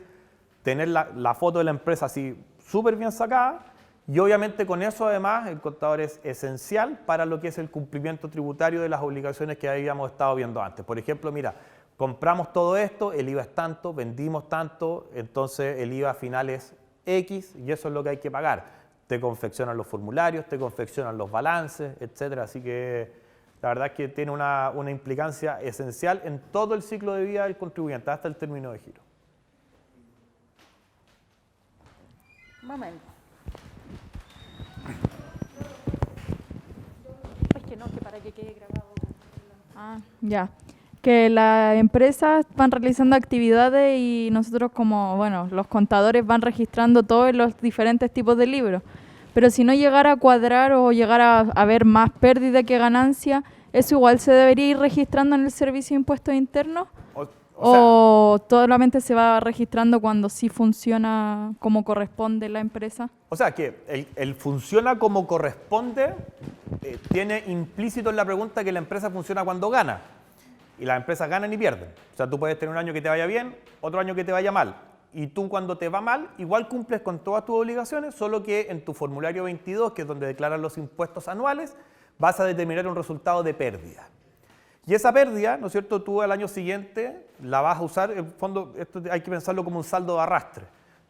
tener la foto de la empresa así súper bien sacada y obviamente con eso además el contador es esencial para lo que es el cumplimiento tributario de las obligaciones que habíamos estado viendo antes. Por ejemplo, mira, compramos todo esto, el IVA es tanto, vendimos tanto, entonces el IVA final es X y eso es lo que hay que pagar. Te confeccionan los formularios, te confeccionan los balances, etcétera. Así que la verdad es que tiene una implicancia esencial en todo el ciclo de vida del contribuyente, hasta el término de giro. Un momento. Es que no, que para que quede grabado. Ah, ya. Que las empresas van realizando actividades y nosotros como, bueno, los contadores van registrando todos los diferentes tipos de libros. Pero si no llegara a cuadrar o llegara a haber más pérdida que ganancia, ¿eso igual se debería ir registrando en el Servicio de Impuestos Internos? ¿O solamente se va registrando cuando sí funciona como corresponde la empresa? O sea, que el funciona como corresponde tiene implícito en la pregunta que la empresa funciona cuando gana. y las empresas ganan y pierden. O sea, tú puedes tener un año que te vaya bien, otro año que te vaya mal. Y tú cuando te va mal, igual cumples con todas tus obligaciones, solo que en tu formulario 22, que es donde declaras los impuestos anuales, vas a determinar un resultado de pérdida. Y esa pérdida, ¿no es cierto?, tú al año siguiente la vas a usar, en fondo, esto hay que pensarlo como un saldo de arrastre.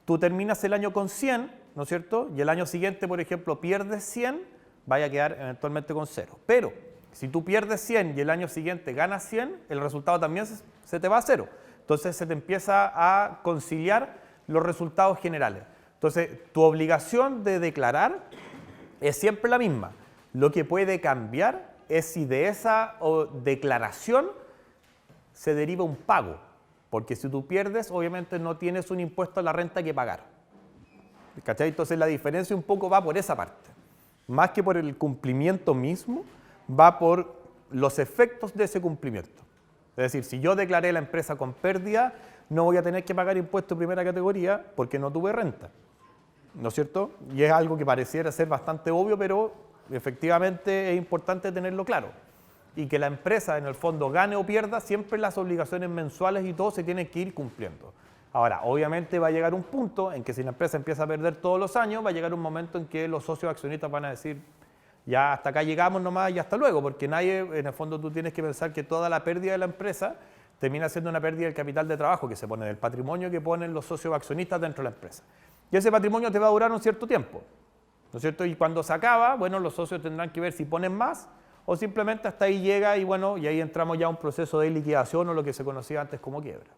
Tú terminas el año con 100, ¿no es cierto?, y el año siguiente, por ejemplo, pierdes 100, vaya a quedar eventualmente con 0. Pero si tú pierdes 100 y el año siguiente ganas 100, el resultado también se te va a 0. Entonces se te empieza a conciliar los resultados generales. Entonces tu obligación de declarar es siempre la misma. Lo que puede cambiar es si de esa declaración se deriva un pago. Porque si tú pierdes, obviamente no tienes un impuesto a la renta que pagar. ¿Cachai? Entonces la diferencia un poco va por esa parte. Más que por el cumplimiento mismo, va por los efectos de ese cumplimiento. Es decir, si yo declaré la empresa con pérdida, no voy a tener que pagar impuesto de primera categoría porque no tuve renta, ¿no es cierto? Y es algo que pareciera ser bastante obvio, pero efectivamente es importante tenerlo claro. Y que la empresa, en el fondo, gane o pierda, siempre las obligaciones mensuales y todo se tienen que ir cumpliendo. Ahora, obviamente va a llegar un punto en que si la empresa empieza a perder todos los años, va a llegar un momento en que los socios accionistas van a decir, ya hasta acá llegamos nomás y hasta luego, porque nadie, en el fondo tú tienes que pensar que toda la pérdida de la empresa termina siendo una pérdida del capital de trabajo que se pone, del patrimonio que ponen los socios accionistas dentro de la empresa. Y ese patrimonio te va a durar un cierto tiempo, ¿no es cierto? Y cuando se acaba, bueno, los socios tendrán que ver si ponen más o simplemente hasta ahí llega y bueno, y ahí entramos ya a un proceso de liquidación o lo que se conocía antes como quiebra.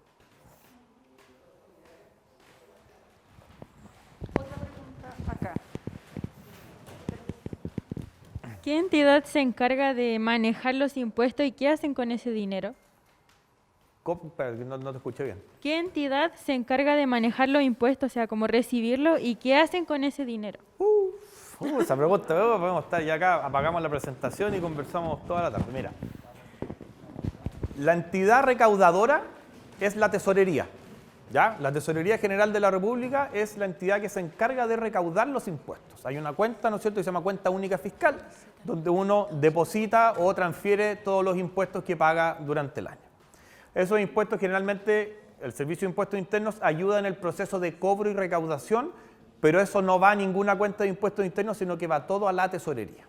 Otra pregunta acá. ¿Qué entidad se encarga de manejar los impuestos y qué hacen con ese dinero? Espera, no te escuché bien. ¿Qué entidad se encarga de manejar los impuestos, o sea, cómo recibirlo y qué hacen con ese dinero? Esa pregunta, podemos estar ya acá, apagamos la presentación y conversamos toda la tarde. Mira, la entidad recaudadora es la tesorería, ¿ya? La Tesorería General de la República es la entidad que se encarga de recaudar los impuestos. Hay una cuenta, ¿no es cierto?, que se llama cuenta única fiscal, donde uno deposita o transfiere todos los impuestos que paga durante el año. Esos impuestos generalmente, el Servicio de Impuestos Internos ayuda en el proceso de cobro y recaudación, pero eso no va a ninguna cuenta de impuestos internos, sino que va todo a la tesorería.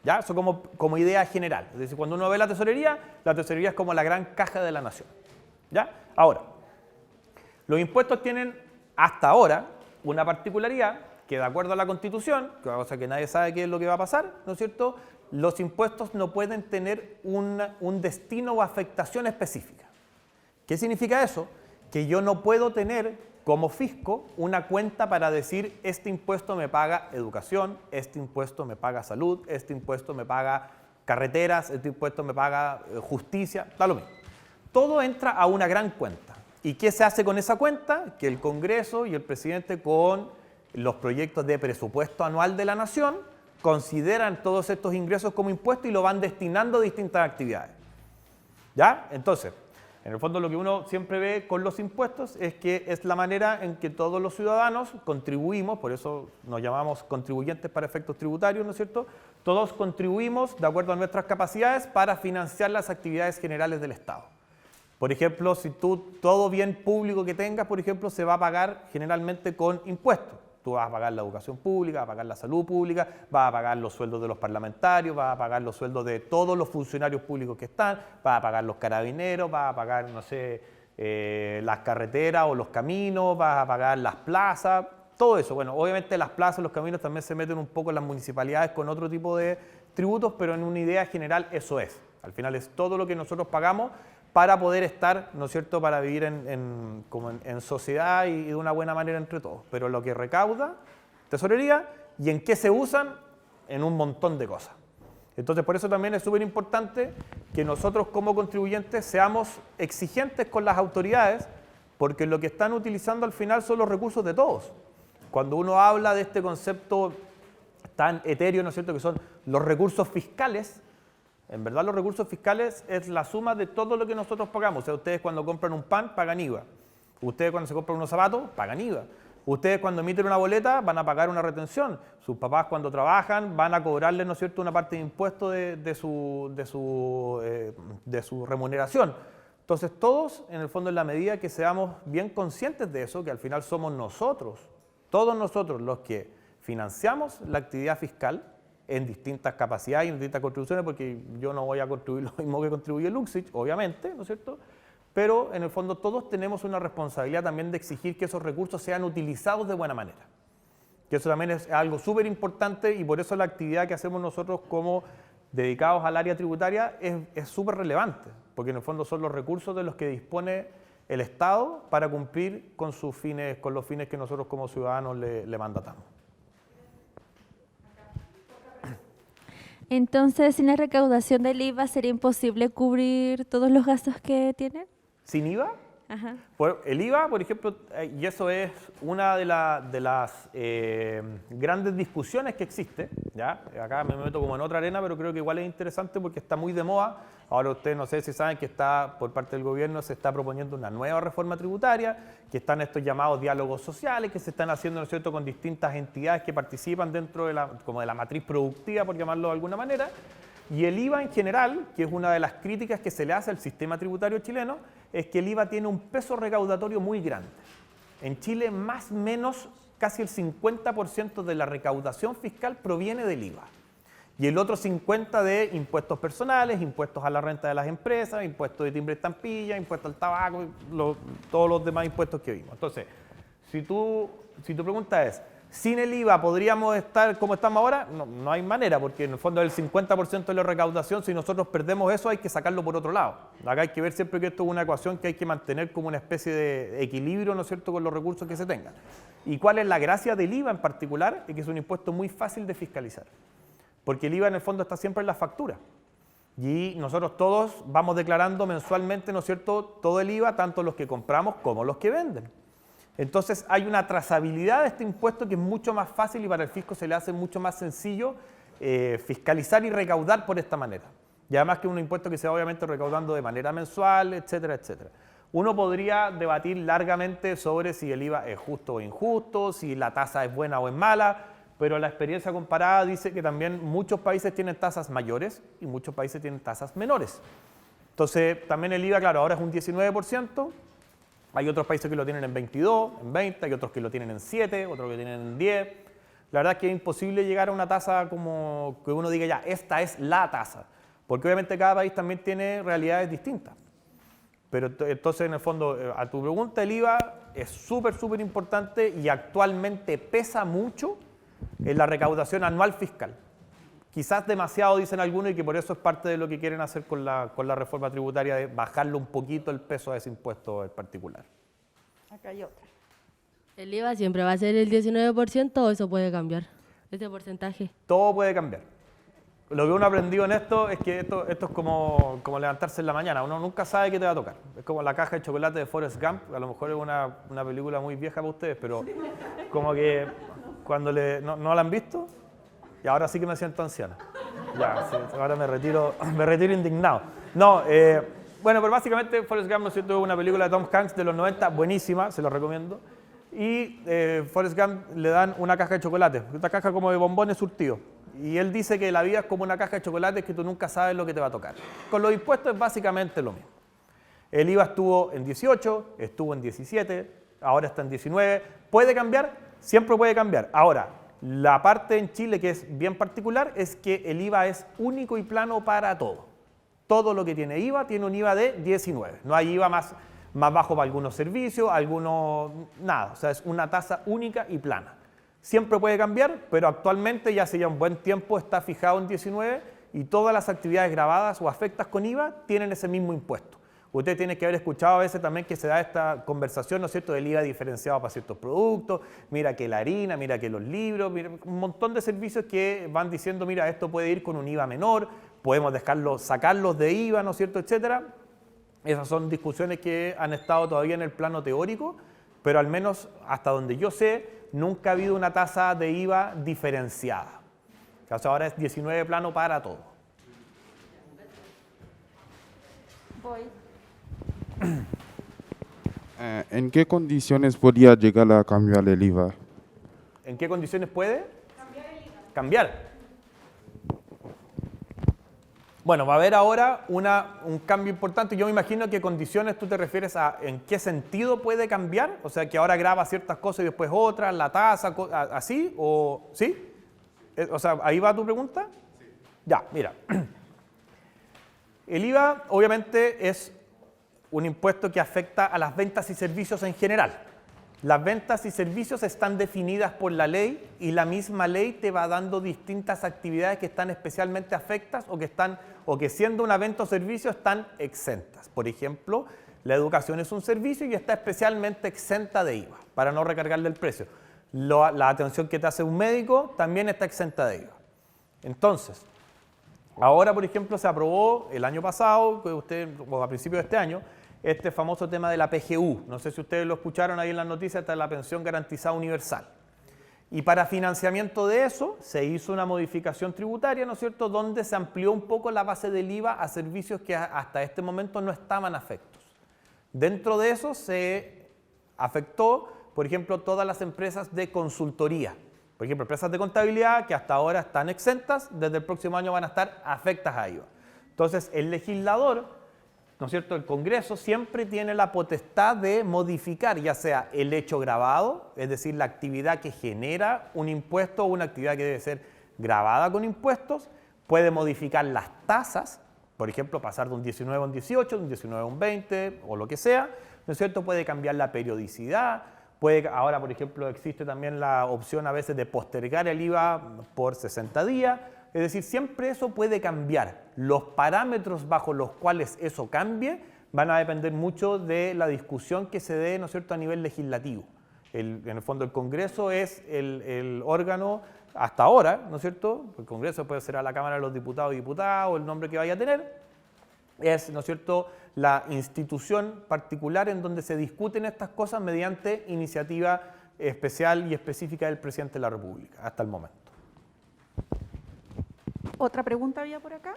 ¿Ya? Eso como idea general. Es decir, cuando uno ve la tesorería es como la gran caja de la nación. ¿Ya? Ahora, los impuestos tienen hasta ahora una particularidad que de acuerdo a la Constitución, que es una cosa que nadie sabe qué es lo que va a pasar, ¿no es cierto?, los impuestos no pueden tener un destino o afectación específica. ¿Qué significa eso? Que yo no puedo tener como fisco una cuenta para decir este impuesto me paga educación, este impuesto me paga salud, este impuesto me paga carreteras, este impuesto me paga justicia, da lo mismo. Todo entra a una gran cuenta. ¿Y qué se hace con esa cuenta? Que el Congreso y el presidente con los proyectos de presupuesto anual de la Nación consideran todos estos ingresos como impuestos y lo van destinando a distintas actividades. ¿Ya? Entonces, en el fondo lo que uno siempre ve con los impuestos es que es la manera en que todos los ciudadanos contribuimos, por eso nos llamamos contribuyentes para efectos tributarios, ¿no es cierto? Todos contribuimos de acuerdo a nuestras capacidades para financiar las actividades generales del Estado. Por ejemplo, si todo bien público que tengas, por ejemplo, se va a pagar generalmente con impuestos. Tú vas a pagar la educación pública, vas a pagar la salud pública, vas a pagar los sueldos de los parlamentarios, vas a pagar los sueldos de todos los funcionarios públicos que están, vas a pagar los carabineros, vas a pagar, no sé, las carreteras o los caminos, vas a pagar las plazas, todo eso. Bueno, obviamente las plazas, los caminos también se meten un poco en las municipalidades con otro tipo de tributos, pero en una idea general eso es. Al final es todo lo que nosotros pagamos para poder estar, ¿no es cierto?, para vivir en sociedad y de una buena manera entre todos. Pero lo que recauda, tesorería, y en qué se usan, en un montón de cosas. Entonces, por eso también es súper importante que nosotros como contribuyentes seamos exigentes con las autoridades, porque lo que están utilizando al final son los recursos de todos. Cuando uno habla de este concepto tan etéreo, ¿no es cierto?, que son los recursos fiscales, en verdad los recursos fiscales es la suma de todo lo que nosotros pagamos. O sea, ustedes cuando compran un pan pagan IVA. Ustedes cuando se compran unos zapatos pagan IVA. Ustedes cuando emiten una boleta van a pagar una retención. Sus papás cuando trabajan van a cobrarles, ¿no es cierto?, una parte de impuesto de su remuneración. Entonces todos, en el fondo, en la medida que seamos bien conscientes de eso, que al final somos nosotros, todos nosotros los que financiamos la actividad fiscal en distintas capacidades y en distintas contribuciones, porque yo no voy a contribuir lo mismo que contribuye Luxich, obviamente, ¿no es cierto?, pero en el fondo todos tenemos una responsabilidad también de exigir que esos recursos sean utilizados de buena manera. Que eso también es algo súper importante y por eso la actividad que hacemos nosotros como dedicados al área tributaria es súper relevante, porque en el fondo son los recursos de los que dispone el Estado para cumplir con sus fines, con los fines que nosotros como ciudadanos le mandatamos. Entonces, sin la recaudación del IVA, ¿sería imposible cubrir todos los gastos que tienen? ¿Sin IVA? Ajá. El IVA, por ejemplo, y eso es una de las grandes discusiones que existe, ¿ya? Acá me meto como en otra arena, pero creo que igual es interesante porque está muy de moda. Ahora ustedes no sé si saben que está, por parte del gobierno, se está proponiendo una nueva reforma tributaria, que están estos llamados diálogos sociales, que se están haciendo, ¿no es cierto?, con distintas entidades que participan dentro de la matriz productiva, por llamarlo de alguna manera. Y el IVA en general, que es una de las críticas que se le hace al sistema tributario chileno, es que el IVA tiene un peso recaudatorio muy grande. En Chile, más o menos, casi el 50% de la recaudación fiscal proviene del IVA. Y el otro 50% de impuestos personales, impuestos a la renta de las empresas, impuestos de timbre estampilla, impuestos al tabaco, todos los demás impuestos que vimos. Entonces, si tu pregunta es, ¿sin el IVA podríamos estar como estamos ahora? No hay manera, porque en el fondo es el 50% de la recaudación. Si nosotros perdemos eso, hay que sacarlo por otro lado. Acá hay que ver siempre que esto es una ecuación que hay que mantener como una especie de equilibrio, ¿no es cierto?, con los recursos que se tengan. ¿Y cuál es la gracia del IVA en particular? Es que es un impuesto muy fácil de fiscalizar, porque el IVA en el fondo está siempre en la factura. Y nosotros todos vamos declarando mensualmente, ¿no es cierto?, todo el IVA, tanto los que compramos como los que venden. Entonces hay una trazabilidad de este impuesto que es mucho más fácil y para el fisco se le hace mucho más sencillo fiscalizar y recaudar por esta manera. Y además que es un impuesto que se va obviamente recaudando de manera mensual, etcétera, etcétera. Uno podría debatir largamente sobre si el IVA es justo o injusto, si la tasa es buena o es mala, pero la experiencia comparada dice que también muchos países tienen tasas mayores y muchos países tienen tasas menores. Entonces también el IVA, claro, ahora es un 19%, hay otros países que lo tienen en 22, en 20, hay otros que lo tienen en 7, otros que lo tienen en 10. La verdad es que es imposible llegar a una tasa como que uno diga ya, esta es la tasa, porque obviamente cada país también tiene realidades distintas. Pero entonces, en el fondo, a tu pregunta, el IVA es súper importante y actualmente pesa mucho en la recaudación anual fiscal. Quizás demasiado, dicen algunos, y que por eso es parte de lo que quieren hacer con la reforma tributaria, de bajarle un poquito el peso a ese impuesto en particular. Acá hay otra. ¿El IVA siempre va a ser el 19% o eso puede cambiar, ese porcentaje? Todo puede cambiar. Lo que uno ha aprendido en esto es que esto es como levantarse en la mañana. Uno nunca sabe qué te va a tocar. Es como la caja de chocolate de Forrest Gump. A lo mejor es una película muy vieja para ustedes, pero como que cuando ¿no la han visto? Y ahora sí que me siento anciana. Ya, sí, ahora me retiro indignado. No, bueno, pero básicamente Forrest Gump, ¿no es cierto?, es una película de Tom Hanks de los 90, buenísima, se lo recomiendo. Y Forrest Gump le dan una caja de chocolate, esta caja como de bombones surtidos. Y él dice que la vida es como una caja de chocolates que tú nunca sabes lo que te va a tocar. Con los impuestos es básicamente lo mismo. El IVA estuvo en 18, estuvo en 17, ahora está en 19. ¿Puede cambiar? Siempre puede cambiar. Ahora, la parte en Chile que es bien particular es que el IVA es único y plano para todo. Todo lo que tiene IVA tiene un IVA de 19. No hay IVA más bajo para algunos servicios, nada. O sea, es una tasa única y plana. Siempre puede cambiar, pero actualmente ya hace ya un buen tiempo está fijado en 19 y todas las actividades grabadas o afectas con IVA tienen ese mismo impuesto. Usted tiene que haber escuchado a veces también que se da esta conversación, ¿no es cierto?, del IVA diferenciado para ciertos productos, mira que la harina, mira que los libros, mira, un montón de servicios que van diciendo, mira, esto puede ir con un IVA menor, podemos sacarlos de IVA, ¿no es cierto?, etcétera. Esas son discusiones que han estado todavía en el plano teórico, pero al menos hasta donde yo sé, nunca ha habido una tasa de IVA diferenciada. O sea, ahora es 19 plano para todo. Voy. ¿En qué condiciones podría llegar a cambiar el IVA? ¿En qué condiciones puede? Cambiar. Bueno, va a haber ahora un cambio importante. Yo me imagino que condiciones tú te refieres a en qué sentido puede cambiar. O sea, que ahora graba ciertas cosas y después otras, la tasa, así, o ¿sí? O sea, ¿ahí va tu pregunta? Sí. Ya, mira. El IVA obviamente es un impuesto que afecta a las ventas y servicios en general. Las ventas y servicios están definidas por la ley y la misma ley te va dando distintas actividades que están especialmente afectadas o que siendo una venta o servicio están exentas. Por ejemplo, la educación es un servicio y está especialmente exenta de IVA para no recargarle el precio. La atención que te hace un médico también está exenta de IVA. Entonces, ahora, por ejemplo, se aprobó el año pasado, o a principios de este año, este famoso tema de la PGU. No sé si ustedes lo escucharon ahí en las noticias, está la pensión garantizada universal. Y para financiamiento de eso se hizo una modificación tributaria, ¿no es cierto?, donde se amplió un poco la base del IVA a servicios que hasta este momento no estaban afectos. Dentro de eso se afectó, por ejemplo, todas las empresas de consultoría. Por ejemplo, empresas de contabilidad que hasta ahora están exentas, desde el próximo año van a estar afectas a IVA. Entonces, el legislador, ¿no es cierto?, el Congreso siempre tiene la potestad de modificar, ya sea el hecho grabado, es decir, la actividad que genera un impuesto o una actividad que debe ser grabada con impuestos, puede modificar las tasas, por ejemplo, pasar de un 19 a un 18, de un 19 a un 20 o lo que sea, ¿no es cierto?, puede cambiar la periodicidad, ahora, por ejemplo, existe también la opción a veces de postergar el IVA por 60 días, es decir, siempre eso puede cambiar. Los parámetros bajo los cuales eso cambie van a depender mucho de la discusión que se dé, ¿no es cierto?, a nivel legislativo. En el fondo el Congreso es el órgano, hasta ahora, ¿no es cierto?, el Congreso puede ser a la Cámara de los Diputados y Diputadas o el nombre que vaya a tener, es, ¿no es cierto?, la institución particular en donde se discuten estas cosas mediante iniciativa especial y específica del Presidente de la República, hasta el momento. ¿Otra pregunta había por acá?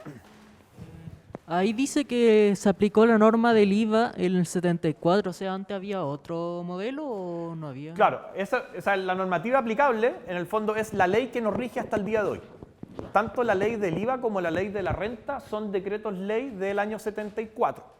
Ahí dice que se aplicó la norma del IVA en el 74, o sea, ¿antes había otro modelo o no había? Claro, la normativa aplicable, en el fondo, es la ley que nos rige hasta el día de hoy. Tanto la ley del IVA como la ley de la renta son decretos ley del año 74.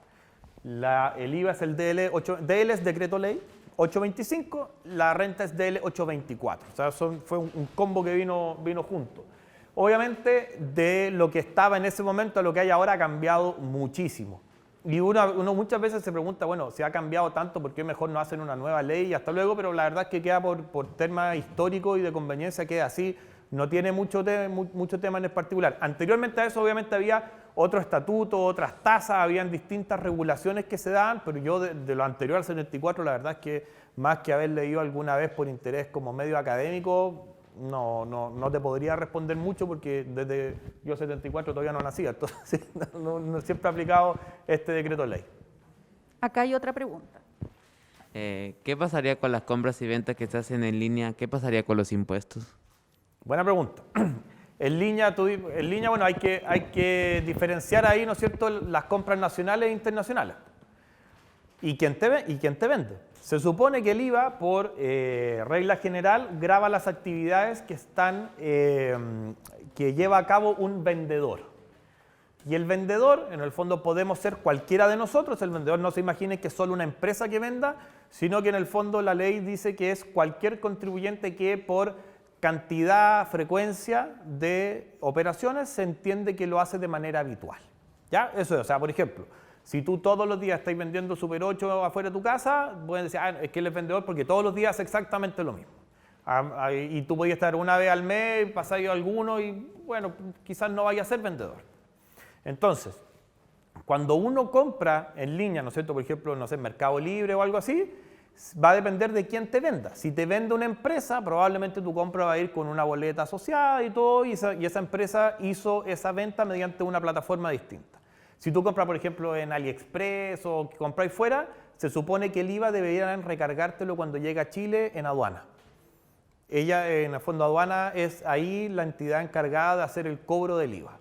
El IVA es el DL es decreto ley 825, la renta es DL 824. O sea, fue un combo que vino junto. Obviamente, de lo que estaba en ese momento a lo que hay ahora ha cambiado muchísimo. Y uno muchas veces se pregunta, bueno, si ha cambiado tanto, ¿por qué mejor no hacen una nueva ley y hasta luego? Pero la verdad es que queda por tema histórico y de conveniencia, queda así. No tiene mucho tema en el particular. Anteriormente a eso, obviamente, había otro estatuto, otras tasas, habían distintas regulaciones que se daban, pero yo de lo anterior al 74, la verdad es que más que haber leído alguna vez por interés como medio académico, no te podría responder mucho porque desde yo 74 todavía no nacía, entonces no siempre he aplicado este decreto de ley. Acá hay otra pregunta. ¿Qué pasaría con las compras y ventas que se hacen en línea? ¿Qué pasaría con los impuestos? Buena pregunta. En línea, bueno, hay que diferenciar ahí, ¿no es cierto?, las compras nacionales e internacionales. ¿Y quién te vende? Se supone que el IVA, por regla general, grava las actividades que lleva a cabo un vendedor. Y el vendedor, en el fondo, podemos ser cualquiera de nosotros. El vendedor no se imagine que es solo una empresa que venda, sino que en el fondo la ley dice que es cualquier contribuyente que por cantidad, frecuencia de operaciones se entiende que lo hace de manera habitual. ¿Ya? Eso es, o sea, por ejemplo, si tú todos los días estás vendiendo Super 8 afuera de tu casa, pueden decir, es que él es vendedor porque todos los días hace exactamente lo mismo. Y tú podías estar una vez al mes, pasáis alguno y, bueno, quizás no vaya a ser vendedor. Entonces, cuando uno compra en línea, ¿no es cierto?, por ejemplo, no sé, Mercado Libre o algo así, va a depender de quién te venda. Si te vende una empresa, probablemente tu compra va a ir con una boleta asociada y todo, y esa empresa hizo esa venta mediante una plataforma distinta. Si tú compras, por ejemplo, en AliExpress o que compráis fuera, se supone que el IVA deberían recargártelo cuando llega a Chile en aduana. Ella, en el fondo, aduana es ahí la entidad encargada de hacer el cobro del IVA.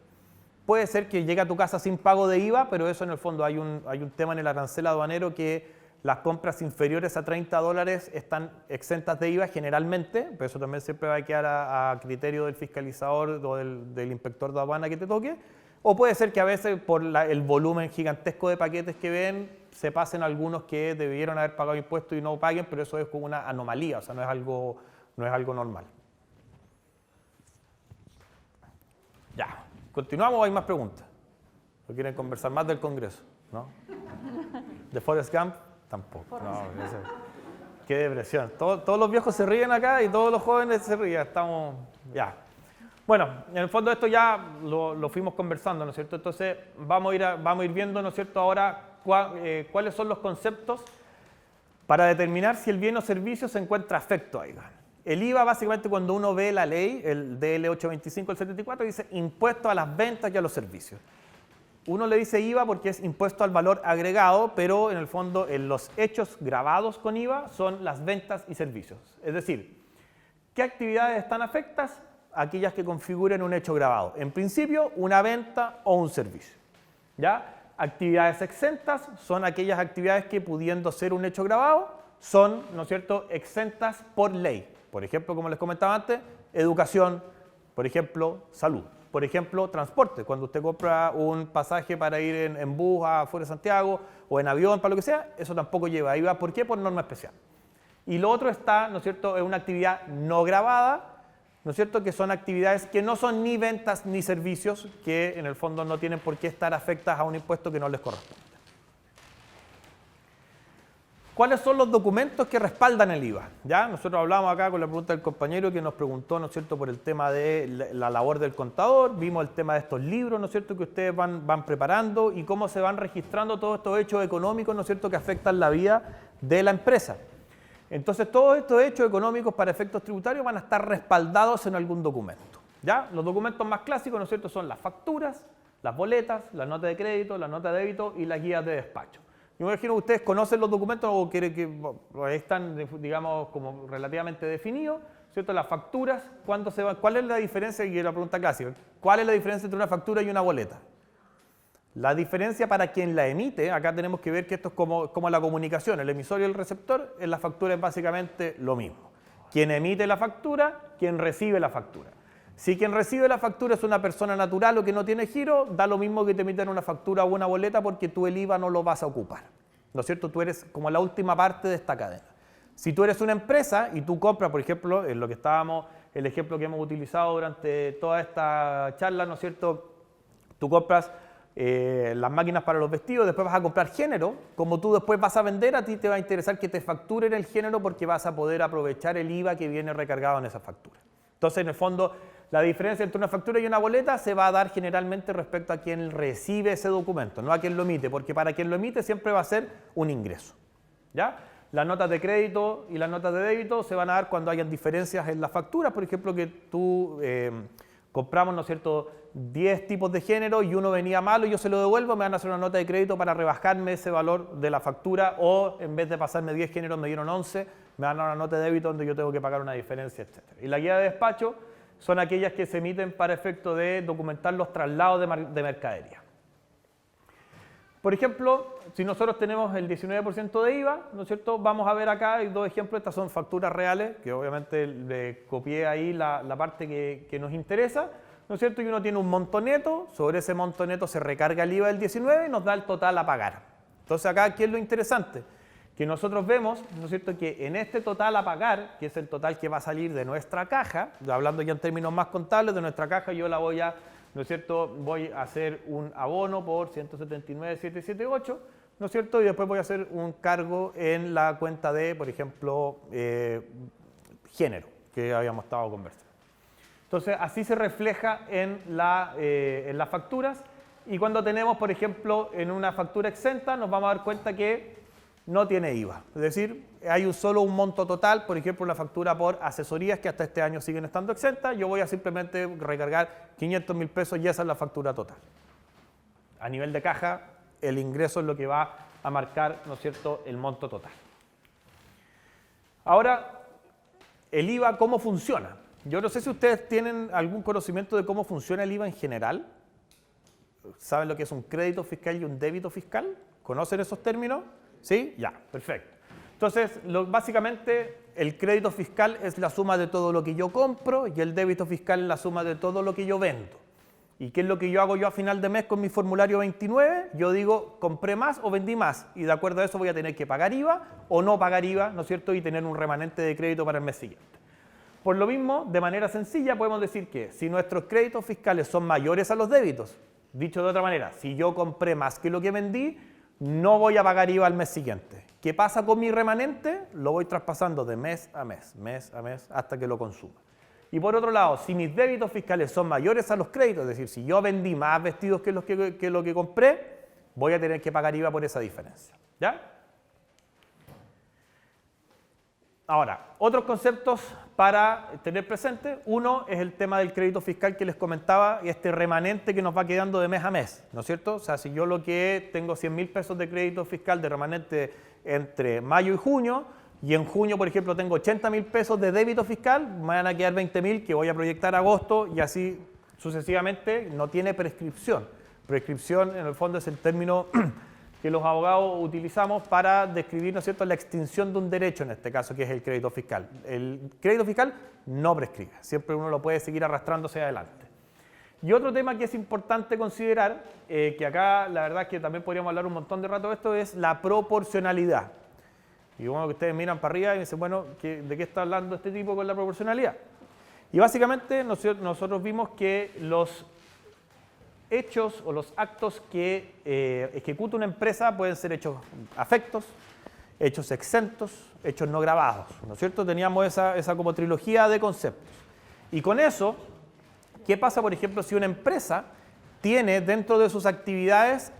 Puede ser que llegue a tu casa sin pago de IVA, pero eso en el fondo hay un tema en el arancel aduanero que las compras inferiores a $30 están exentas de IVA generalmente, pero eso también siempre va a quedar a criterio del fiscalizador o del inspector de aduana que te toque. O puede ser que a veces por el volumen gigantesco de paquetes que ven, se pasen algunos que debieron haber pagado impuestos y no paguen, pero eso es como una anomalía, o sea, no es algo normal. Ya, continuamos o hay más preguntas. ¿O quieren conversar más del Congreso? ¿No? ¿De Forrest Gump? Tampoco. No, qué depresión. Todos los viejos se ríen acá y todos los jóvenes se ríen. Estamos, ya. Bueno, en el fondo esto ya lo fuimos conversando, ¿no es cierto? Entonces vamos a ir viendo, ¿no es cierto?, ahora cuáles son los conceptos para determinar si el bien o servicio se encuentra afecto a IVA. El IVA, básicamente, cuando uno ve la ley, el DL 825 del 74, dice impuesto a las ventas y a los servicios. Uno le dice IVA porque es impuesto al valor agregado, pero en el fondo los hechos gravados con IVA son las ventas y servicios. Es decir, ¿qué actividades están afectas? Aquellas que configuren un hecho grabado. En principio, una venta o un servicio. ¿Ya? Actividades exentas son aquellas actividades que, pudiendo ser un hecho grabado, son, ¿no es cierto?, exentas por ley. Por ejemplo, como les comentaba antes, educación, por ejemplo, salud. Por ejemplo, transporte. Cuando usted compra un pasaje para ir en bus afuera de Santiago o en avión, para lo que sea, eso tampoco lleva IVA. ¿Por qué? Por norma especial. Y lo otro está, ¿no es cierto?, es una actividad no grabada, ¿no es cierto?, que son actividades que no son ni ventas ni servicios, que en el fondo no tienen por qué estar afectadas a un impuesto que no les corresponde. ¿Cuáles son los documentos que respaldan el IVA? ¿Ya? Nosotros hablamos acá con la pregunta del compañero que nos preguntó, ¿no es cierto?, por el tema de la labor del contador, vimos el tema de estos libros, ¿no es cierto?, que ustedes van preparando y cómo se van registrando todos estos hechos económicos, ¿no es cierto?, que afectan la vida de la empresa. Entonces, todos estos hechos económicos para efectos tributarios van a estar respaldados en algún documento. ¿Ya? Los documentos más clásicos, ¿no es cierto?, son las facturas, las boletas, las notas de crédito, las notas de débito y las guías de despacho. Yo me imagino que ustedes conocen los documentos o quieren que están, digamos, como relativamente definidos, ¿cierto? Las facturas, ¿cuál es la diferencia? Y la pregunta clásica, ¿cuál es la diferencia entre una factura y una boleta? La diferencia para quien la emite, acá tenemos que ver que esto es como la comunicación, el emisor y el receptor, en la factura es básicamente lo mismo. Quien emite la factura, quien recibe la factura. Si quien recibe la factura es una persona natural o que no tiene giro, da lo mismo que te emitan una factura o una boleta porque tú el IVA no lo vas a ocupar. ¿No es cierto? Tú eres como la última parte de esta cadena. Si tú eres una empresa y tú compras, por ejemplo, en lo que el ejemplo que hemos utilizado durante toda esta charla, ¿no es cierto? Tú compras las máquinas para los vestidos, después vas a comprar género, como tú después vas a vender, a ti te va a interesar que te facturen el género porque vas a poder aprovechar el IVA que viene recargado en esa factura. Entonces, en el fondo, la diferencia entre una factura y una boleta se va a dar generalmente respecto a quien recibe ese documento, no a quien lo emite, porque para quien lo emite siempre va a ser un ingreso. ¿Ya? Las notas de crédito y las notas de débito se van a dar cuando hayan diferencias en las facturas, por ejemplo, que tú compramos, ¿no es cierto?, 10 tipos de género y uno venía malo y yo se lo devuelvo, me van a hacer una nota de crédito para rebajarme ese valor de la factura, o en vez de pasarme 10 géneros me dieron 11, me van a dar una nota de débito donde yo tengo que pagar una diferencia, etc. Y la guía de despacho son aquellas que se emiten para efecto de documentar los traslados de mercadería. Por ejemplo, si nosotros tenemos el 19% de IVA, ¿no es cierto?, vamos a ver acá, hay dos ejemplos, estas son facturas reales, que obviamente le copié ahí la parte que nos interesa, ¿no es cierto?, y uno tiene un monto neto, sobre ese monto neto se recarga el IVA del 19 y nos da el total a pagar. Entonces acá, ¿qué es lo interesante? Que nosotros vemos, ¿no es cierto?, que en este total a pagar, que es el total que va a salir de nuestra caja, hablando ya en términos más contables, de nuestra caja yo la voy a, ¿no es cierto?, voy a hacer un abono por 179.778, ¿no es cierto?, y después voy a hacer un cargo en la cuenta de, por ejemplo, género, que habíamos estado conversando. Entonces, así se refleja en las facturas, y cuando tenemos, por ejemplo, en una factura exenta, nos vamos a dar cuenta que no tiene IVA. Es decir, hay solo un monto total, por ejemplo, la factura por asesorías que hasta este año siguen estando exentas, yo voy a simplemente recargar 500.000 pesos y esa es la factura total. A nivel de caja, el ingreso es lo que va a marcar, ¿no es cierto?, el monto total. Ahora, el IVA, ¿cómo funciona? Yo no sé si ustedes tienen algún conocimiento de cómo funciona el IVA en general. ¿Saben lo que es un crédito fiscal y un débito fiscal? ¿Conocen esos términos? ¿Sí? Ya, perfecto. Entonces, básicamente el crédito fiscal es la suma de todo lo que yo compro y el débito fiscal es la suma de todo lo que yo vendo. ¿Y qué es lo que yo hago yo a final de mes con mi formulario 29? Yo digo, compré más o vendí más y de acuerdo a eso voy a tener que pagar IVA o no pagar IVA, ¿no es cierto? Y tener un remanente de crédito para el mes siguiente. Por lo mismo, de manera sencilla podemos decir que si nuestros créditos fiscales son mayores a los débitos, dicho de otra manera, si yo compré más que lo que vendí, no voy a pagar IVA al mes siguiente. ¿Qué pasa con mi remanente? Lo voy traspasando de mes a mes, hasta que lo consuma. Y por otro lado, si mis débitos fiscales son mayores a los créditos, es decir, si yo vendí más vestidos que lo que compré, voy a tener que pagar IVA por esa diferencia. ¿Ya? Ahora, otros conceptos para tener presente. Uno es el tema del crédito fiscal que les comentaba y este remanente que nos va quedando de mes a mes, ¿no es cierto? O sea, si yo lo que tengo 100.000 pesos de crédito fiscal de remanente entre mayo y junio, y en junio, por ejemplo, tengo 80.000 pesos de débito fiscal, me van a quedar 20.000 que voy a proyectar a agosto y así sucesivamente. No tiene prescripción. Prescripción, en el fondo, es el término que los abogados utilizamos para describir, ¿no es cierto?, la extinción de un derecho, en este caso, que es el crédito fiscal. El crédito fiscal no prescribe, siempre uno lo puede seguir arrastrándose adelante. Y otro tema que es importante considerar, que acá la verdad es que también podríamos hablar un montón de rato de esto, es la proporcionalidad. Y bueno, que ustedes miran para arriba y dicen, bueno, ¿de qué está hablando este tipo con la proporcionalidad? Y básicamente nosotros vimos que los hechos o los actos que ejecuta una empresa pueden ser hechos afectos, hechos exentos, hechos no gravados, ¿no es cierto? Teníamos esa como trilogía de conceptos. Y con eso, ¿qué pasa, por ejemplo, si una empresa tiene dentro de sus actividades,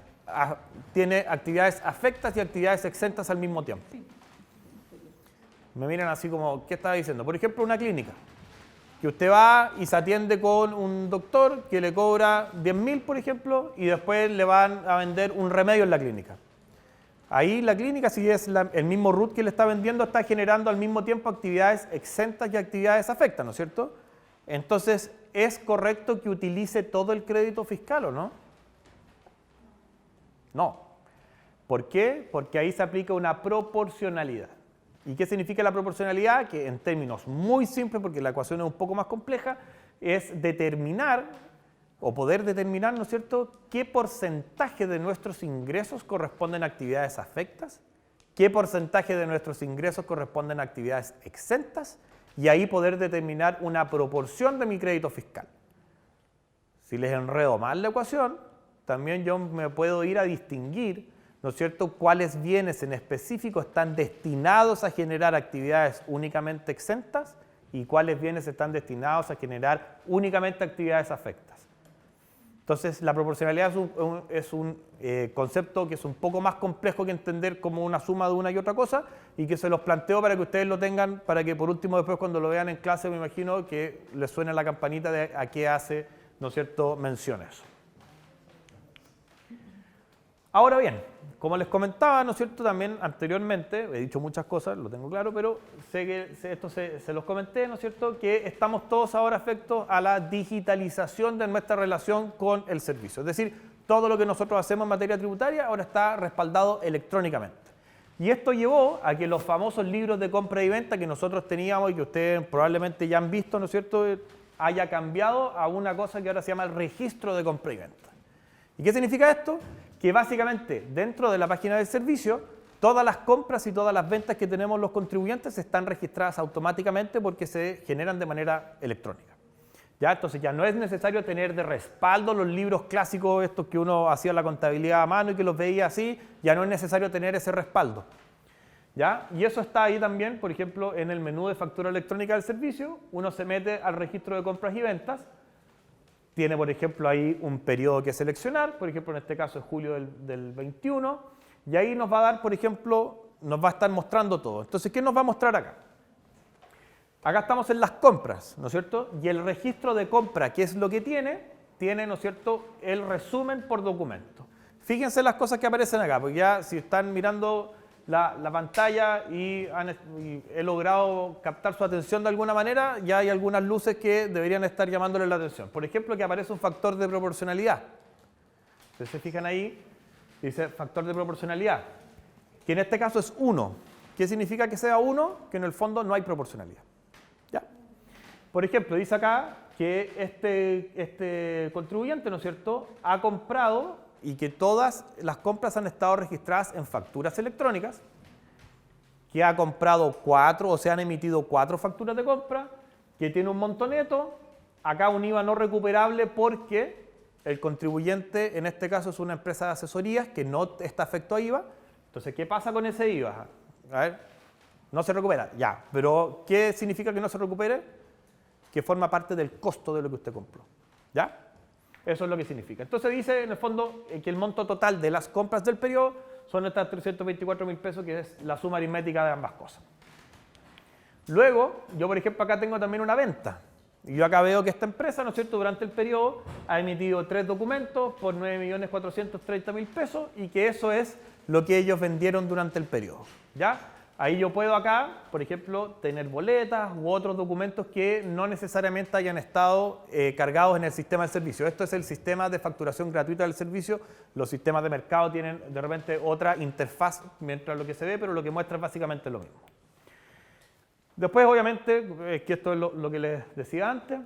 tiene actividades afectas y actividades exentas al mismo tiempo? Me miran así como, ¿qué estaba diciendo? Por ejemplo, una clínica, que usted va y se atiende con un doctor que le cobra 10.000, por ejemplo, y después le van a vender un remedio en la clínica. Ahí la clínica, si es el mismo RUT que le está vendiendo, está generando al mismo tiempo actividades exentas y actividades afectas, ¿no es cierto? Entonces, ¿es correcto que utilice todo el crédito fiscal o no? No. ¿Por qué? Porque ahí se aplica una proporcionalidad. ¿Y qué significa la proporcionalidad? Que en términos muy simples, porque la ecuación es un poco más compleja, es determinar o poder determinar, ¿no es cierto?, qué porcentaje de nuestros ingresos corresponden a actividades afectas, qué porcentaje de nuestros ingresos corresponden a actividades exentas, y ahí poder determinar una proporción de mi crédito fiscal. Si les enredo más la ecuación, también yo me puedo ir a distinguir, ¿no es cierto?, cuáles bienes en específico están destinados a generar actividades únicamente exentas y cuáles bienes están destinados a generar únicamente actividades afectas. Entonces, la proporcionalidad es un concepto que es un poco más complejo que entender como una suma de una y otra cosa y que se los planteo para que ustedes lo tengan, para que por último después cuando lo vean en clase me imagino que les suene la campanita de a qué hace, ¿no es cierto?, mención eso. Ahora bien, como les comentaba, ¿no es cierto?, también anteriormente, he dicho muchas cosas, lo tengo claro, pero sé que esto se los comenté, ¿no es cierto?, que estamos todos ahora afectos a la digitalización de nuestra relación con el servicio. Es decir, todo lo que nosotros hacemos en materia tributaria ahora está respaldado electrónicamente. Y esto llevó a que los famosos libros de compra y venta que nosotros teníamos y que ustedes probablemente ya han visto, ¿no es cierto?, haya cambiado a una cosa que ahora se llama el registro de compra y venta. ¿Y qué significa esto? Que básicamente dentro de la página del servicio todas las compras y todas las ventas que tenemos los contribuyentes están registradas automáticamente porque se generan de manera electrónica. ¿Ya? Entonces ya no es necesario tener de respaldo los libros clásicos estos que uno hacía la contabilidad a mano y que los veía así, ya no es necesario tener ese respaldo. ¿Ya? Y eso está ahí también, por ejemplo, en el menú de factura electrónica del servicio, uno se mete al registro de compras y ventas. Tiene, por ejemplo, ahí un periodo que seleccionar, por ejemplo, en este caso es julio del 21, y ahí nos va a dar, por ejemplo, nos va a estar mostrando todo. Entonces, ¿qué nos va a mostrar acá? Acá estamos en las compras, ¿no es cierto? Y el registro de compra, ¿qué es lo que tiene? Tiene, ¿no es cierto?, el resumen por documento. Fíjense las cosas que aparecen acá, porque ya si están mirando la pantalla y he logrado captar su atención de alguna manera, ya hay algunas luces que deberían estar llamándole la atención. Por ejemplo, que aparece un factor de proporcionalidad. Ustedes se fijan ahí, dice factor de proporcionalidad. que en este caso es 1. ¿Qué significa que sea 1? Que en el fondo no hay proporcionalidad. ¿Ya? Por ejemplo, dice acá que este contribuyente, ¿no es cierto?, ha comprado y que todas las compras han estado registradas en facturas electrónicas, que ha comprado 4 o se han emitido 4 facturas de compra, que tiene un monto neto, acá un IVA no recuperable porque el contribuyente en este caso es una empresa de asesorías que no está afecto a IVA. Entonces, ¿qué pasa con ese IVA? A ver, no se recupera, ya, pero ¿qué significa que no se recupere? Que forma parte del costo de lo que usted compró, ¿ya? Eso es lo que significa. Entonces dice, en el fondo, que el monto total de las compras del periodo son estas 324.000 pesos, que es la suma aritmética de ambas cosas. Luego, yo por ejemplo acá tengo también una venta. Y yo acá veo que esta empresa, ¿no es cierto?, durante el periodo ha emitido 3 documentos por 9.430.000 pesos y que eso es lo que ellos vendieron durante el periodo, ¿ya? Ahí yo puedo acá, por ejemplo, tener boletas u otros documentos que no necesariamente hayan estado cargados en el sistema del servicio. Esto es el sistema de facturación gratuita del servicio. Los sistemas de mercado tienen de repente otra interfaz mientras lo que se ve, pero lo que muestra es básicamente lo mismo. Después, obviamente, que esto es lo que les decía antes.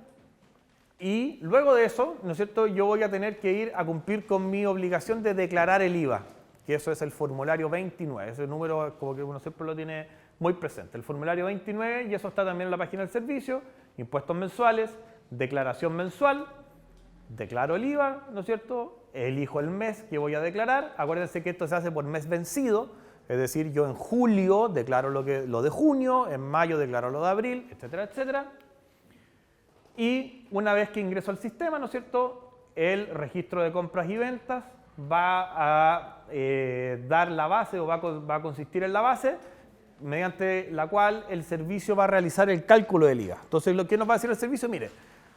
Y luego de eso, ¿no es cierto?, yo voy a tener que ir a cumplir con mi obligación de declarar el IVA, que eso es el formulario 29. Ese número como que uno siempre lo tiene muy presente. El formulario 29, y eso está también en la página del servicio, impuestos mensuales, declaración mensual, declaro el IVA, ¿no es cierto?, elijo el mes que voy a declarar. Acuérdense que esto se hace por mes vencido, es decir, yo en julio declaro lo de junio, en mayo declaro lo de abril, etcétera, etcétera. Y una vez que ingreso al sistema, ¿no es cierto?, el registro de compras y ventas va a dar la base o va a consistir en la base mediante la cual el servicio va a realizar el cálculo del IVA. Entonces, ¿qué nos va a decir el servicio? Mire,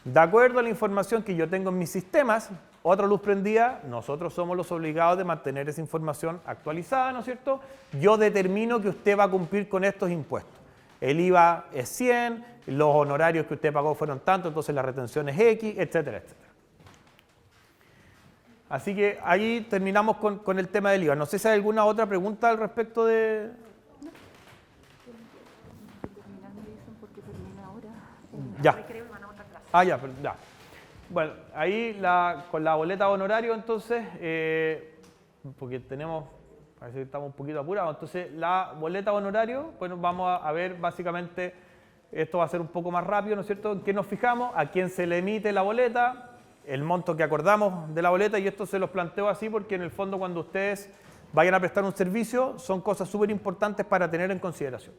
de acuerdo a la información que yo tengo en mis sistemas, otra luz prendida, nosotros somos los obligados de mantener esa información actualizada, ¿no es cierto? Yo determino que usted va a cumplir con estos impuestos. El IVA es 100, los honorarios que usted pagó fueron tanto, entonces la retención es X, etcétera, etcétera. Así que ahí terminamos con el tema del IVA. No sé si hay alguna otra pregunta al respecto de... Ya. Ah, ya, ya. Bueno, ahí con la boleta de honorario, entonces, porque tenemos, parece que estamos un poquito apurados, entonces la boleta de honorario, bueno, vamos a ver básicamente, esto va a ser un poco más rápido, ¿no es cierto? ¿En qué nos fijamos? A quién se le emite la boleta, el monto que acordamos de la boleta, y esto se los planteo así porque en el fondo cuando ustedes vayan a prestar un servicio son cosas súper importantes para tener en consideración.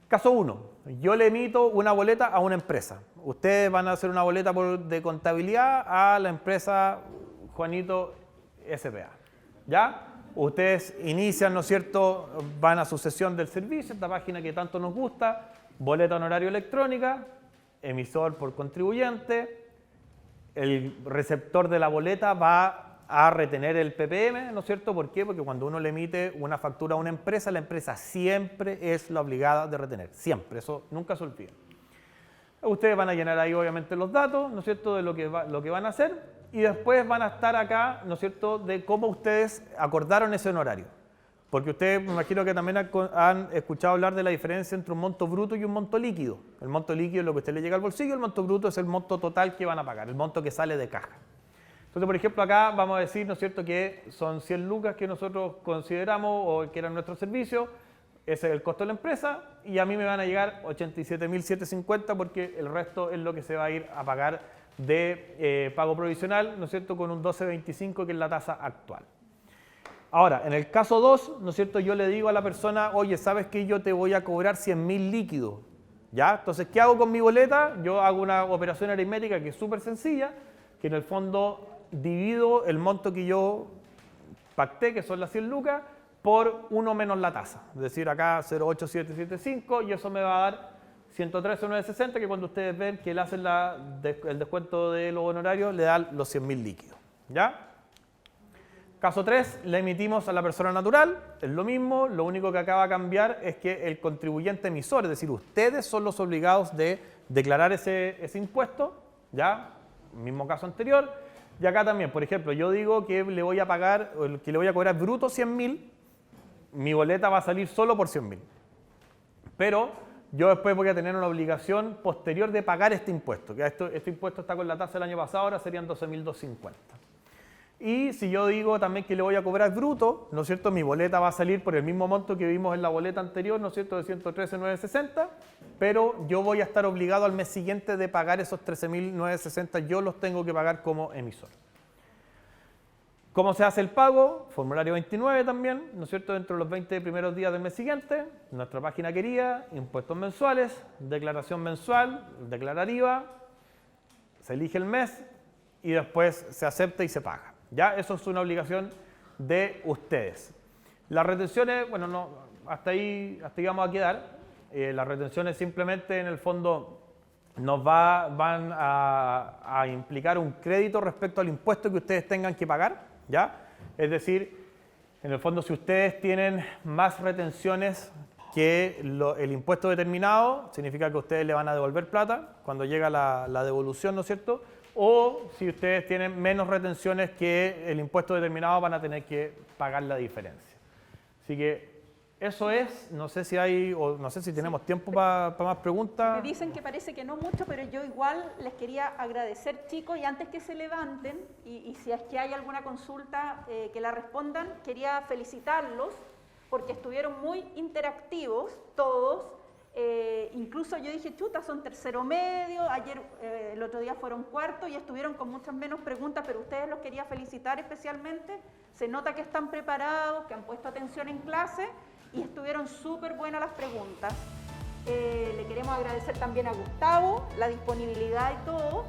Caso 1, yo le emito una boleta a una empresa. Ustedes van a hacer una boleta de contabilidad a la empresa Juanito S.p.A. ¿Ya? Ustedes inician, ¿no es cierto?, van a su sesión del servicio, esta página que tanto nos gusta, boleta honorario electrónica, emisor por contribuyente. El receptor de la boleta va a retener el PPM, ¿no es cierto? ¿Por qué? Porque cuando uno le emite una factura a una empresa, la empresa siempre es la obligada de retener, siempre, eso nunca se olvida. Ustedes van a llenar ahí obviamente los datos, ¿no es cierto?, de lo que van a hacer, y después van a estar acá, ¿no es cierto?, de cómo ustedes acordaron ese honorario. Porque ustedes, me imagino que también han escuchado hablar de la diferencia entre un monto bruto y un monto líquido. El monto líquido es lo que a usted le llega al bolsillo, el monto bruto es el monto total que van a pagar, el monto que sale de caja. Entonces, por ejemplo, acá vamos a decir, ¿no es cierto?, que son 100 lucas que nosotros consideramos o que eran nuestro servicio, ese es el costo de la empresa, y a mí me van a llegar 87.750 porque el resto es lo que se va a ir a pagar de pago provisional, ¿no es cierto?, con un 12.25 que es la tasa actual. Ahora, en el caso 2, ¿no es cierto?, yo le digo a la persona, oye, ¿sabes qué? Yo te voy a cobrar 100.000 líquidos, ¿ya? Entonces, ¿qué hago con mi boleta? Yo hago una operación aritmética que es súper sencilla, que en el fondo divido el monto que yo pacté, que son las 100 lucas, por 1 menos la tasa. Es decir, acá 0,8775 y eso me va a dar 113.960, que cuando ustedes ven que le hacen el descuento de los honorarios, le dan los 100.000 líquidos, ¿ya? Caso 3, le emitimos a la persona natural, es lo mismo, lo único que acaba de cambiar es que el contribuyente emisor, es decir, ustedes son los obligados de declarar ese impuesto, ¿ya? Mismo caso anterior. Y acá también, por ejemplo, yo digo que le voy a pagar, que le voy a cobrar bruto 100.000, mi boleta va a salir solo por 100.000. Pero yo después voy a tener una obligación posterior de pagar este impuesto, que este impuesto está con la tasa del año pasado, ahora serían 12.250. Y si yo digo también que le voy a cobrar bruto, ¿no es cierto? Mi boleta va a salir por el mismo monto que vimos en la boleta anterior, ¿no es cierto? De 113.960, pero yo voy a estar obligado al mes siguiente de pagar esos 13.960, yo los tengo que pagar como emisor. ¿Cómo se hace el pago? Formulario 29 también, ¿no es cierto? Dentro de los 20 primeros días del mes siguiente, nuestra página querida, impuestos mensuales, declaración mensual, declarar IVA, se elige el mes y después se acepta y se paga. ¿Ya? Eso es una obligación de ustedes. Las retenciones, bueno, no, hasta ahí vamos a quedar. Las retenciones simplemente en el fondo nos van a implicar un crédito respecto al impuesto que ustedes tengan que pagar. ¿Ya? Es decir, en el fondo, si ustedes tienen más retenciones que el impuesto determinado, significa que ustedes le van a devolver plata cuando llega la devolución, ¿no es cierto? O si ustedes tienen menos retenciones que el impuesto determinado, van a tener que pagar la diferencia. Así que eso es, no sé si hay, o no sé si tenemos tiempo para más preguntas. Me dicen que parece que no mucho, pero yo igual les quería agradecer, chicos, y antes que se levanten, y si es que hay alguna consulta que la respondan, quería felicitarlos porque estuvieron muy interactivos todos. Incluso yo dije, chuta, son tercero medio, ayer, el otro día fueron cuarto y estuvieron con muchas menos preguntas, pero ustedes los quería felicitar especialmente. Se nota que están preparados, que han puesto atención en clase y estuvieron súper buenas las preguntas. Le queremos agradecer también a Gustavo, la disponibilidad y todo.